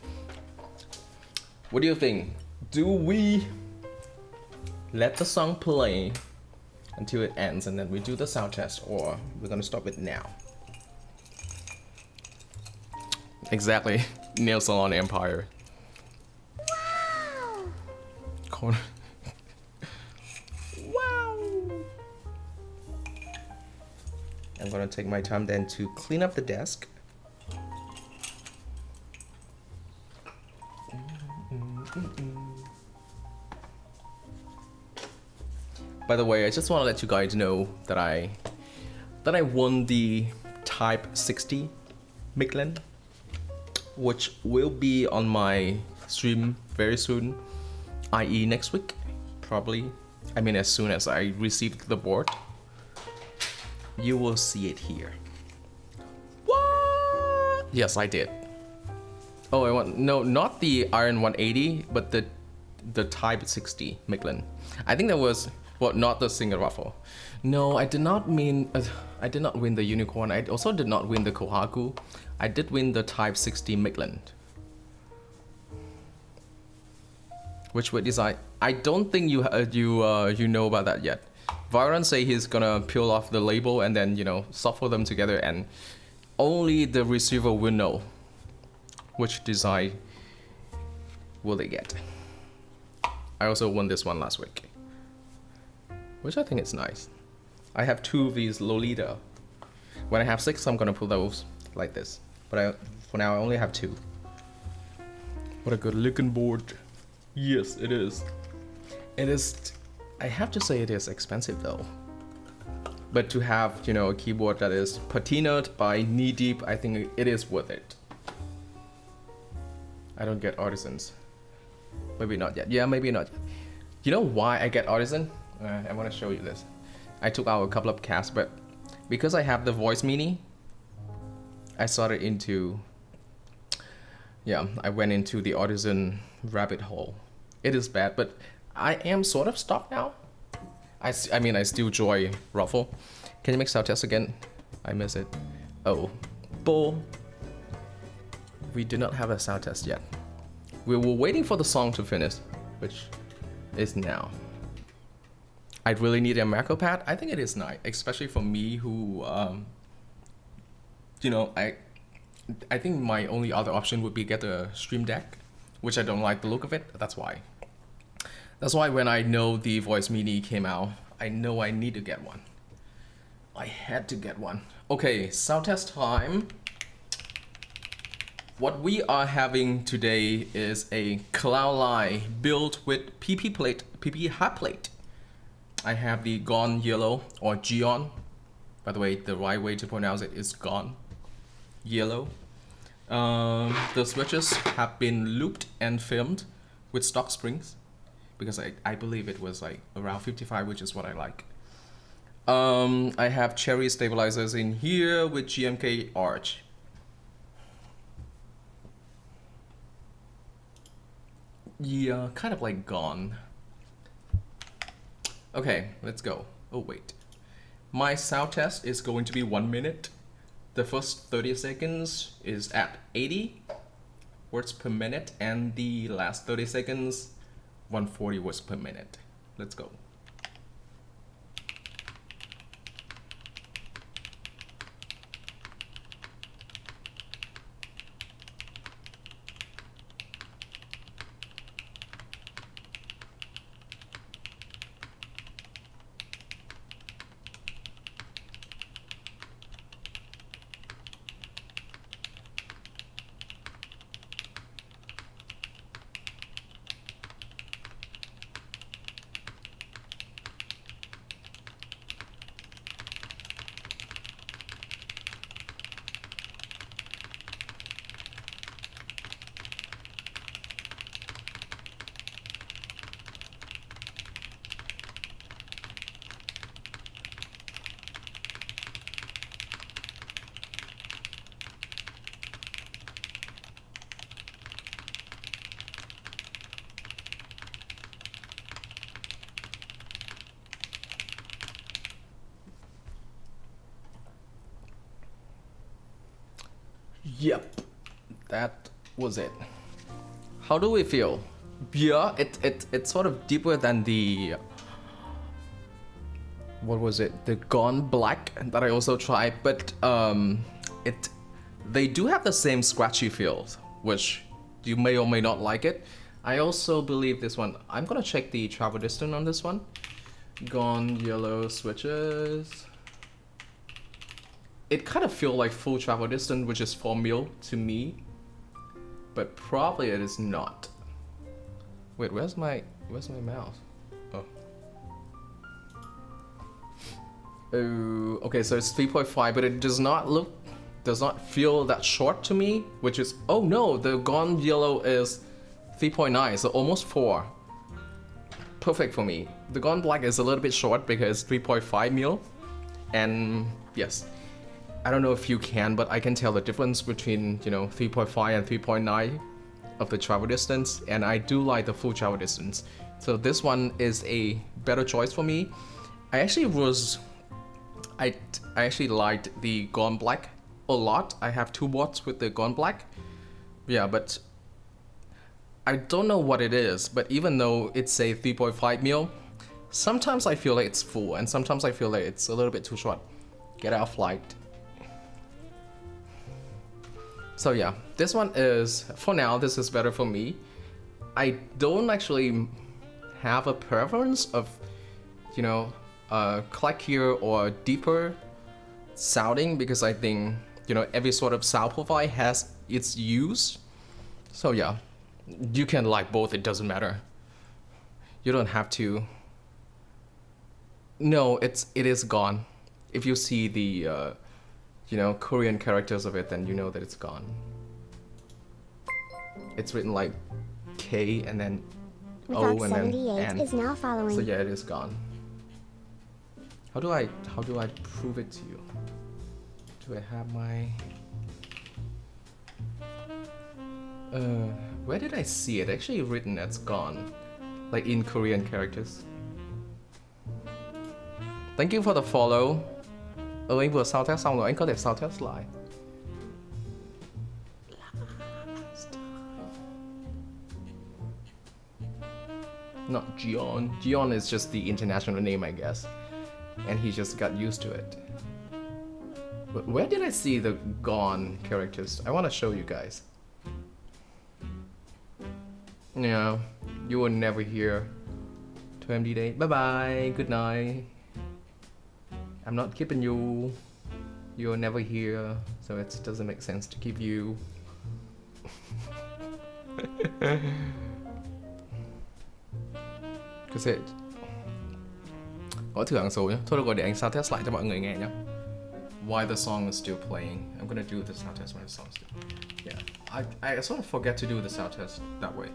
What do you think? Do we let the song play until it ends and then we do the sound test, or we're gonna stop it now? Exactly. Nail Salon Empire. Wow. Corner. Wow. I'm gonna take my time then to clean up the desk. By the way, I just want to let you guys know that I won the Type 60 Michelin, which will be on my stream very soon, i.e. next week, probably. I mean, as soon as I receive the board, you will see it here. What? Yes, I did. Oh, I want, no, not the Iron 180, but the Type 60 Michelin. I think that was, well, not the single ruffle. No, I did not mean, I did not win the Unicorn. I also did not win the Kohaku. I did win the Type 60 Michelin. Which would decide. I don't think you know about that yet. Vyron say he's gonna peel off the label and then, shuffle them together, and only the receiver will know which design will they get. I also won this one last week, which I think is nice. I have 2 of these Lolita. When I have 6, I'm gonna put those like this. But for now, I only have 2. What a good looking board. Yes, it is. It is, I have to say it is expensive though. But to have, a keyboard that is patinaed by Knee Deep, I think it is worth it. I don't get artisans. Maybe not yet. Yeah, maybe not yet. You know why I get artisan? I want to show you this. I took out a couple of casts, but because I have the Voice Mini, I started into, I went into the artisan rabbit hole. It is bad, but I am sort of stuck now. I mean, I still enjoy Ruffle. Can you make sound test again? I miss it. Oh, bull. We do not have a sound test yet. We were waiting for the song to finish, which is now. I really need a macro pad. I think it is nice, especially for me who, I think my only other option would be get a Stream Deck, which I don't like the look of it. That's why. That's why when I know the Voice Mini came out, I know I need to get one. I had to get one. Okay, sound test time. What we are having today is a Cloudline built with PP hot plate. I have the Geon Yellow, or Geon. By the way, the right way to pronounce it is Geon Yellow. The switches have been looped and filmed with stock springs, because I believe it was like around 55, which is what I like. I have cherry stabilizers in here with GMK arch. Yeah, kind of like gone. Okay, let's go. Oh wait. My sound test is going to be 1 minute. The first 30 seconds is at 80 words per minute, and the last 30 seconds, 140 words per minute. Let's go. Yep, that was it. How do we feel? Yeah, it's sort of deeper than the, what was it? The Gone Black that I also tried, but they do have the same scratchy feel, which you may or may not like it. I also believe this one, I'm gonna check the travel distance on this one. Gone Yellow switches. It kind of feels like full travel distance, which is 4 mil to me, but probably it is not. Wait, where's my mouse? Oh, okay, so it's 3.5, but it does not feel that short to me, which is, oh no, the Gone Yellow is 3.9, so almost 4. Perfect for me. The Gone Black is a little bit short because 3.5 mil, and yes, I don't know if you can, but I can tell the difference between, 3.5 and 3.9 of the travel distance, and I do like the full travel distance. So this one is a better choice for me. I actually liked the Gone Black a lot. I have 2 watts with the Gone Black. Yeah, but I don't know what it is, but even though it's a 3.5 mil, sometimes I feel like it's full, and sometimes I feel like it's a little bit too short. Get out of light. So yeah, this one is, for now, this is better for me. I don't actually have a preference of, clickier or deeper sounding, because I think, every sort of sound profile has its use. So yeah, you can like both, it doesn't matter. You don't have to. No, it is gone. If you see the, Korean characters of it, then you know that it's gone. It's written like K and then O and then N. Is now following. So yeah, it is gone. How do I prove it to you? Do I have my where did I see it? Actually written as gone, like in Korean characters. Thank you for the follow. Anh vừa sao test xong rồi, anh có thể sao test lại. Not Geon. Geon is just the international name, I guess. And he just got used to it. But where did I see the Gone characters? I want to show you guys. Yeah, you will never hear 2MD day. Bye bye, good night. I'm not keeping you. You're never here, so it doesn't make sense to keep you. Cause it. Có thử hàng số nhá. Thôi được rồi, để anh sound test lại cho mọi người nghe nhá. Why the song is still playing? I'm gonna do the sound test when the song's still. Yeah, I sort of forget to do the sound test that way.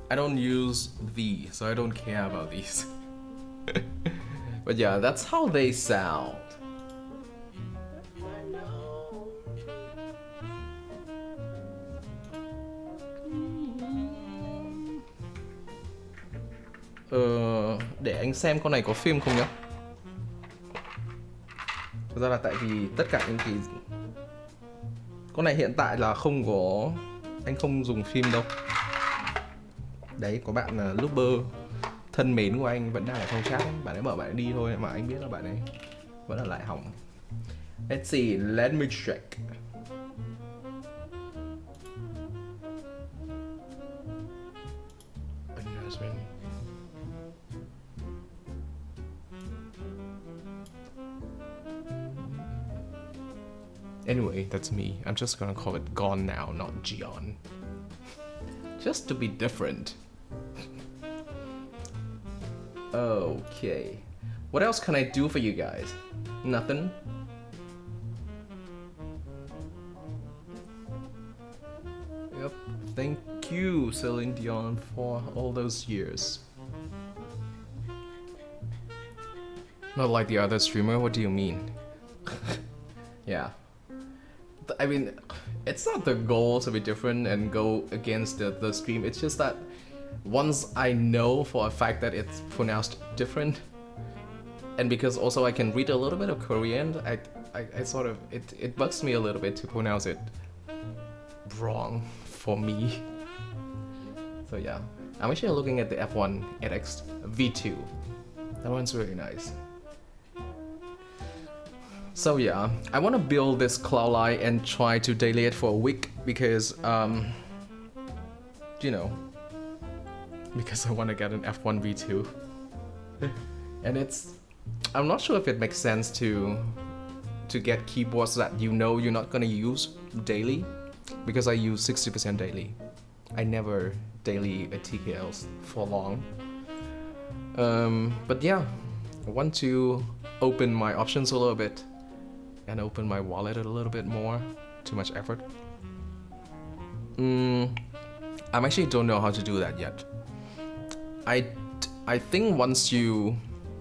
I don't use the, so I don't care about these. But yeah, that's how they sound. I know. Để anh xem con này có phim không nhá. Thực ra là tại vì tất cả những cái con này hiện tại là không có, anh không dùng phim đâu. Đấy, có bạn là looper thân mến của anh vẫn đang ở trong chat ấy. Bạn ấy bảo bạn ấy đi thôi mà anh biết là bạn ấy vẫn ở lại hỏng. Let's see, let me check. Anyway, that's me. I'm just gonna call it Gone Now, not Geon. just to be different. Okay. What else can I do for you guys? Nothing? Yep. Thank you, Celine Dion, for all those years. Not like the other streamer, what do you mean? Yeah. I mean, it's not the goal to be different and go against the stream, it's just that once I know for a fact that it's pronounced different, and because also I can read a little bit of Korean, I sort of, it bugs me a little bit to pronounce it wrong for me. So yeah, I'm actually looking at the F1 edX V2. That one's really nice. So yeah, I want to build this Cloudline and try to daily it for a week because, you know, because I want to get an F1 V2. And I'm not sure if it makes sense to get keyboards that you know you're not gonna use daily, because I use 60% daily. I never daily a TKLs for long. But yeah, I want to open my options a little bit and open my wallet a little bit more. Too much effort. I actually don't know how to do that yet. I think once you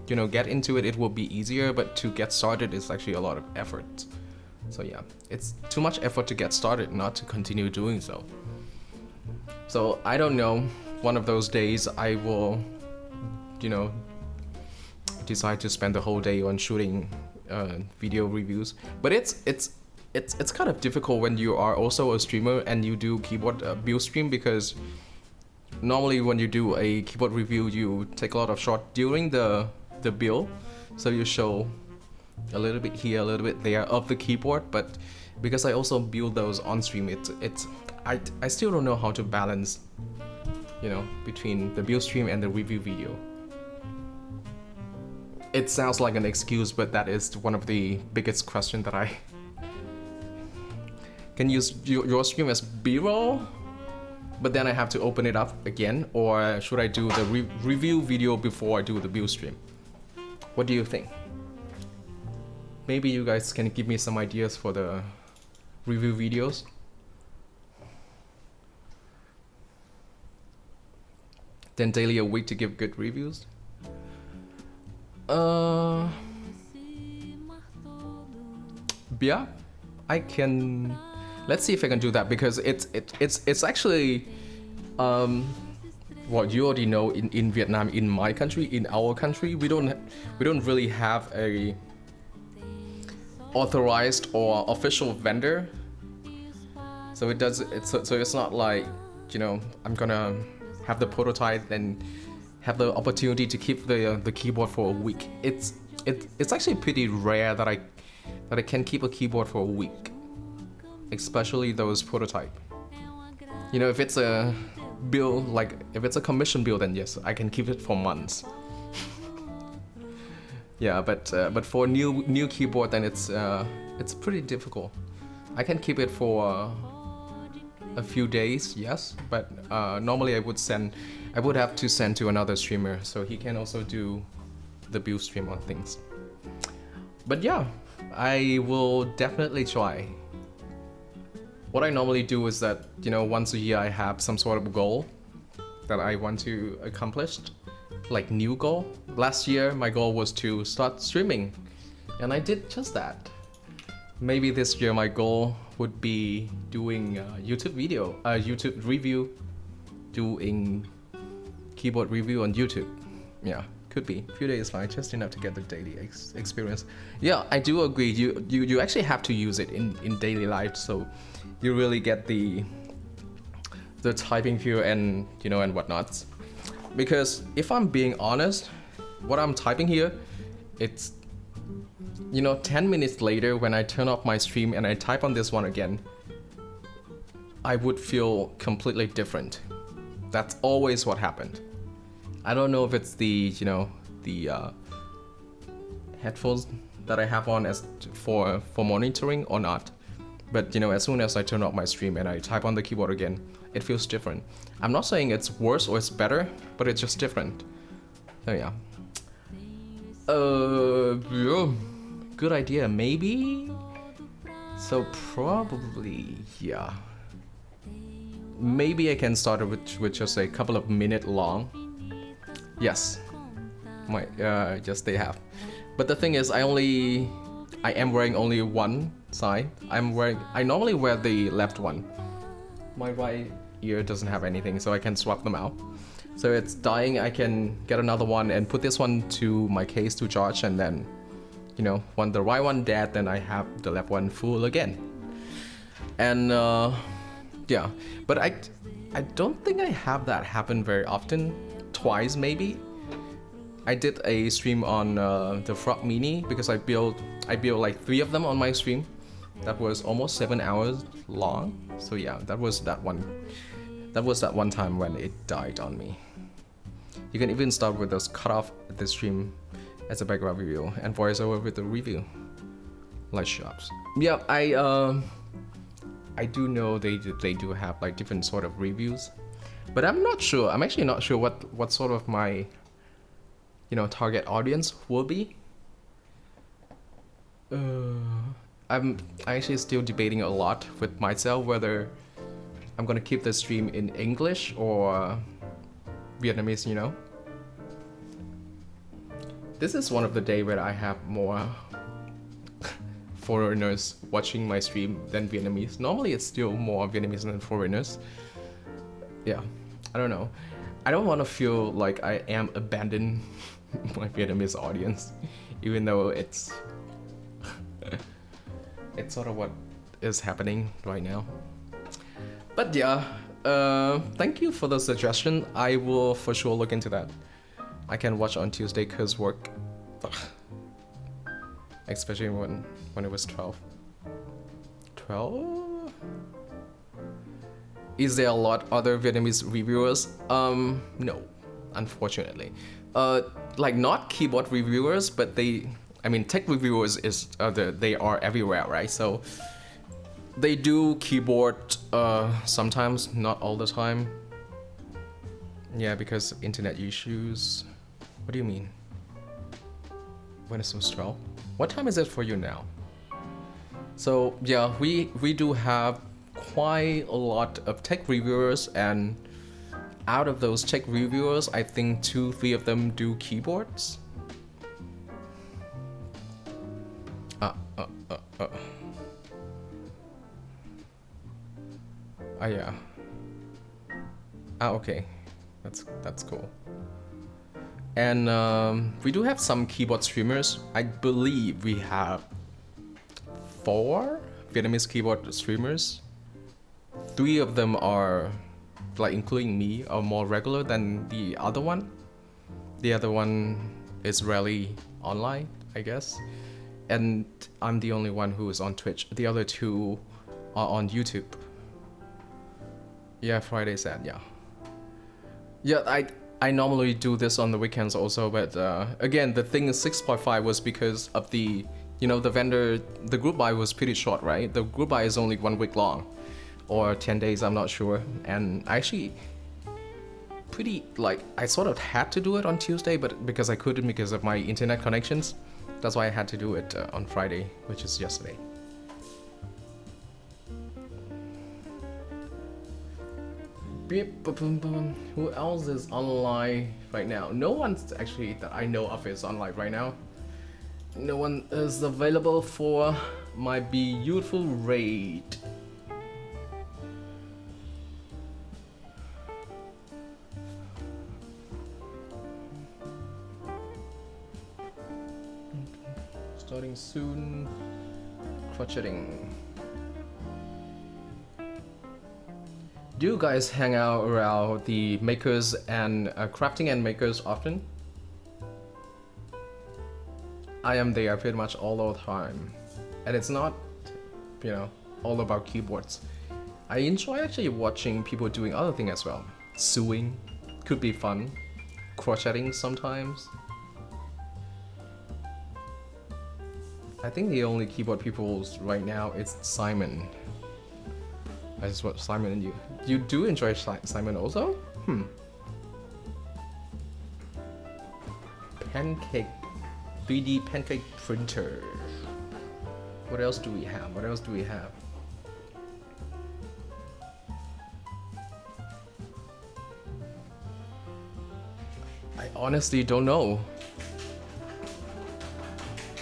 know, get into it, it will be easier, but to get started is actually a lot of effort. So yeah, it's too much effort to get started, not to continue doing so. So I don't know, one of those days I will, you know, decide to spend the whole day on shooting video reviews. But it's kind of difficult when you are also a streamer and you do keyboard build stream, because normally when you do a keyboard review, you take a lot of shots during the build, so you show a little bit here, a little bit there of the keyboard. But because I also build those on stream, I still don't know how to balance, you know, between the build stream and the review video. It sounds like an excuse, but that is one of the biggest questions that I can use your stream as B-roll, but then I have to open it up again, or should I do the review video before I do the build stream? What do you think? Maybe you guys can give me some ideas for the review videos. Then daily a week to give good reviews. Yeah, I can. Let's see if I can do that, because it's actually what you already know, in Vietnam, in my country, in our country, we don't really have a authorized or official vendor. So it's not like, you know, I'm gonna have the prototype and have the opportunity to keep the keyboard for a week. It's actually pretty rare that I can keep a keyboard for a week, especially those prototype. You know, if it's a build, like if it's a commission build, then yes, I can keep it for months. Yeah, but for new keyboard, then it's pretty difficult. I can keep it for a few days, yes, but normally I would have to send to another streamer, so he can also do the build stream on things. But yeah, I will definitely try. What I normally do is that, you know, once a year I have some sort of goal that I want to accomplish, like new goal. Last year my goal was to start streaming, and I did just that. Maybe this year my goal would be doing YouTube review, doing keyboard review on YouTube. Yeah, could be. A few days fine, just enough to get the daily experience. Yeah, I do agree. You actually have to use it in daily life, so you really get the typing feel and, you know, and whatnot. Because if I'm being honest, what I'm typing here, it's, you know, 10 minutes later when I turn off my stream and I type on this one again, I would feel completely different. That's always what happened. I don't know if it's the, you know, the headphones that I have on as for monitoring or not. But, you know, as soon as I turn off my stream and I type on the keyboard again, it feels different. I'm not saying it's worse or it's better, but it's just different. So yeah. Yeah. Good idea, maybe? So probably, yeah. Maybe I can start with just a couple of minutes long. Yes. Yes, they have. But the thing is, I am wearing only one side. I normally wear the left one. My right ear doesn't have anything, so I can swap them out. So it's dying, I can get another one and put this one to my case to charge, and then, you know, when the right one dead, then I have the left one full again. And yeah, but I don't think I have that happen very often. Twice maybe. I did a stream on the Frog Mini because I built like 3 of them on my stream. That was almost 7 hours long. So yeah, that was that one time when it died on me. You can even start with those cut off the stream as a background review and voice over with the review. Light shops. Yeah, I do know they do have like different sort of reviews, but I'm not sure. I'm actually not sure what sort of my, you know, target audience will be. I'm actually still debating a lot with myself whether I'm gonna keep the stream in English or Vietnamese, you know. This is one of the days where I have more foreigners watching my stream than Vietnamese. Normally it's still more Vietnamese than foreigners. Yeah, I don't know. I don't want to feel like I am abandoning my Vietnamese audience, even though it's it's sort of what is happening right now. But yeah, thank you for the suggestion. I will for sure look into that. I can watch on Tuesday cause work, especially when it was 12. 12? Is there a lot other Vietnamese reviewers? No, unfortunately. Like not keyboard reviewers, but tech reviewers they are everywhere, right? So they do keyboard sometimes, not all the time. Yeah, because of internet issues. What do you mean? When it was 12? What time is it for you now? So yeah, we do have quite a lot of tech reviewers, and out of those tech reviewers, I think 2-3 of them do keyboards. Yeah. Okay. That's cool. And we do have some keyboard streamers. I believe we have 4 Vietnamese keyboard streamers. 3 of them are, like including me, are more regular than the other one. The other one is rarely online, I guess. And I'm the only one who is on Twitch. The other 2 are on YouTube. Yeah, Friday said, yeah. Yeah, I normally do this on the weekends also, but again, the thing is 6.5 was because of the, you know, the group buy was pretty short, right? The group buy is only 1 week long, or 10 days, I'm not sure. And I actually I sort of had to do it on Tuesday, but because I couldn't because of my internet connections, that's why I had to do it on Friday, which is yesterday. Who else is online right now? No one's actually that I know of is online right now. No one is available for my beautiful raid. Starting soon. Crocheting. Do you guys hang out around the makers and crafting and makers often? I am there pretty much all the time. And it's not, you know, all about keyboards. I enjoy actually watching people doing other things as well. Sewing could be fun. Crocheting sometimes. I think the only keyboard people right now is Simon. I just watched Simon and you. You do enjoy Simon also? Pancake 3D pancake printer. What else do we have? What else do we have? I honestly don't know.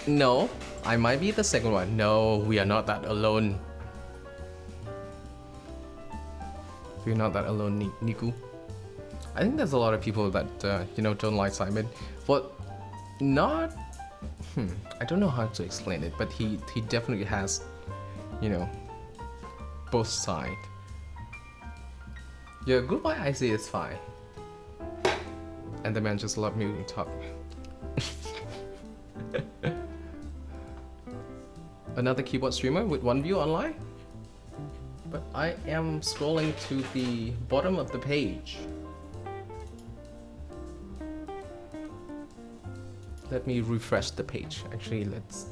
No, I might be the second one. No, we are not that alone. We're not that alone, Niku. I think there's a lot of people that, you know, don't like Simon. But not... I don't know how to explain it, but he definitely has, you know, both sides. Yeah, Goodbye Icy is fine. And the man just loved me on top. Another keyboard streamer with one view online? But I am scrolling to the bottom of the page. Let me refresh the page. Actually, let's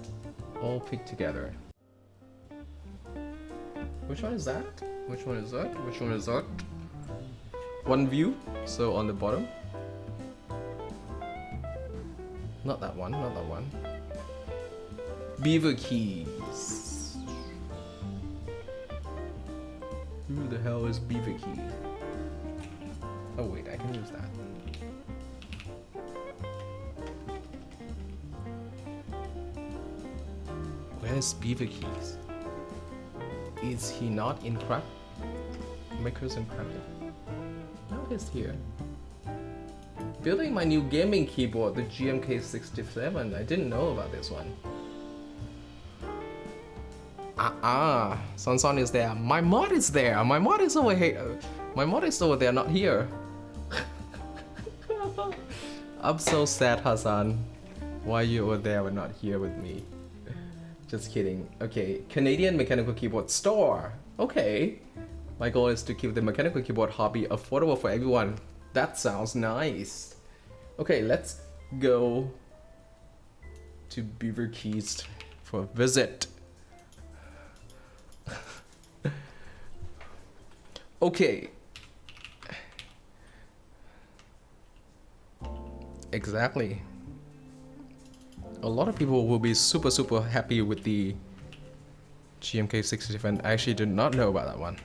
all pick together. Which one is that? Which one is that? Which one is that? One view, so on the bottom. Not that one, not that one. Beaver keys. Who the hell is Beaver key? Oh wait, I can use that. Where's Beaver keys? Is he not in craft? Makers and crafting? No, he's here. Building my new gaming keyboard, the GMK67. I didn't know about this one. Son is there. My mod is there. My mod is over here. My mod is over there, not here. I'm so sad, Hassan. Why you over there but not here with me? Just kidding. Okay, Canadian Mechanical Keyboard Store. Okay. My goal is to keep the mechanical keyboard hobby affordable for everyone. That sounds nice. Okay, let's go to Beaver Keys for a visit. Okay. Exactly. A lot of people will be super happy with the GMK67. I actually did not know about that one.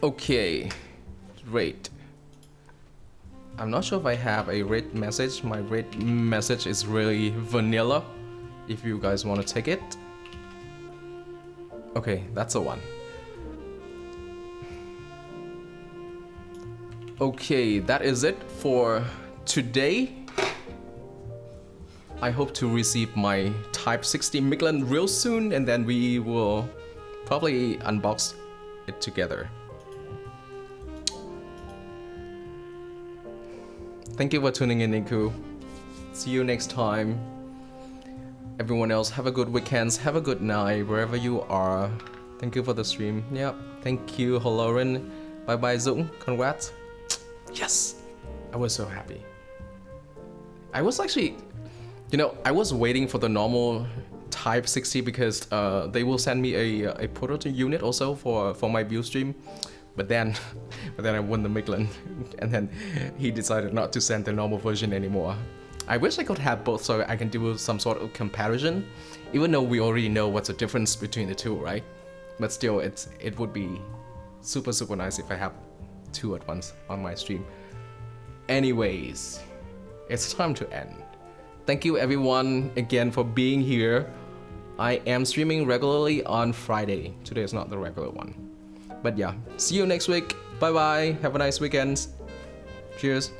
Okay, rate. I'm not sure if I have a rate message. My rate message is really vanilla. If you guys want to take it. Okay, that's a 1. Okay, that is it for today. I hope to receive my Type 60 Michelin real soon, and then we will probably unbox it together. Thank you for tuning in, Niku. See you next time. Everyone else, have a good weekend, have a good night, wherever you are. Thank you for the stream. Yep. Thank you, Holoran. Bye bye, Zung. Congrats. Yes. I was so happy. I was actually, you know, I was waiting for the normal Type 60 because they will send me a prototype unit also for my view stream. But then I won the Michelin, and then he decided not to send the normal version anymore. I wish I could have both so I can do some sort of comparison, even though we already know what's the difference between the two, right? But still, it would be super nice if I have 2 at once on my stream. Anyways, it's time to end. Thank you everyone again for being here. I am streaming regularly on Friday. Today is not the regular one. But yeah, see you next week. Bye bye. Have a nice weekend. Cheers.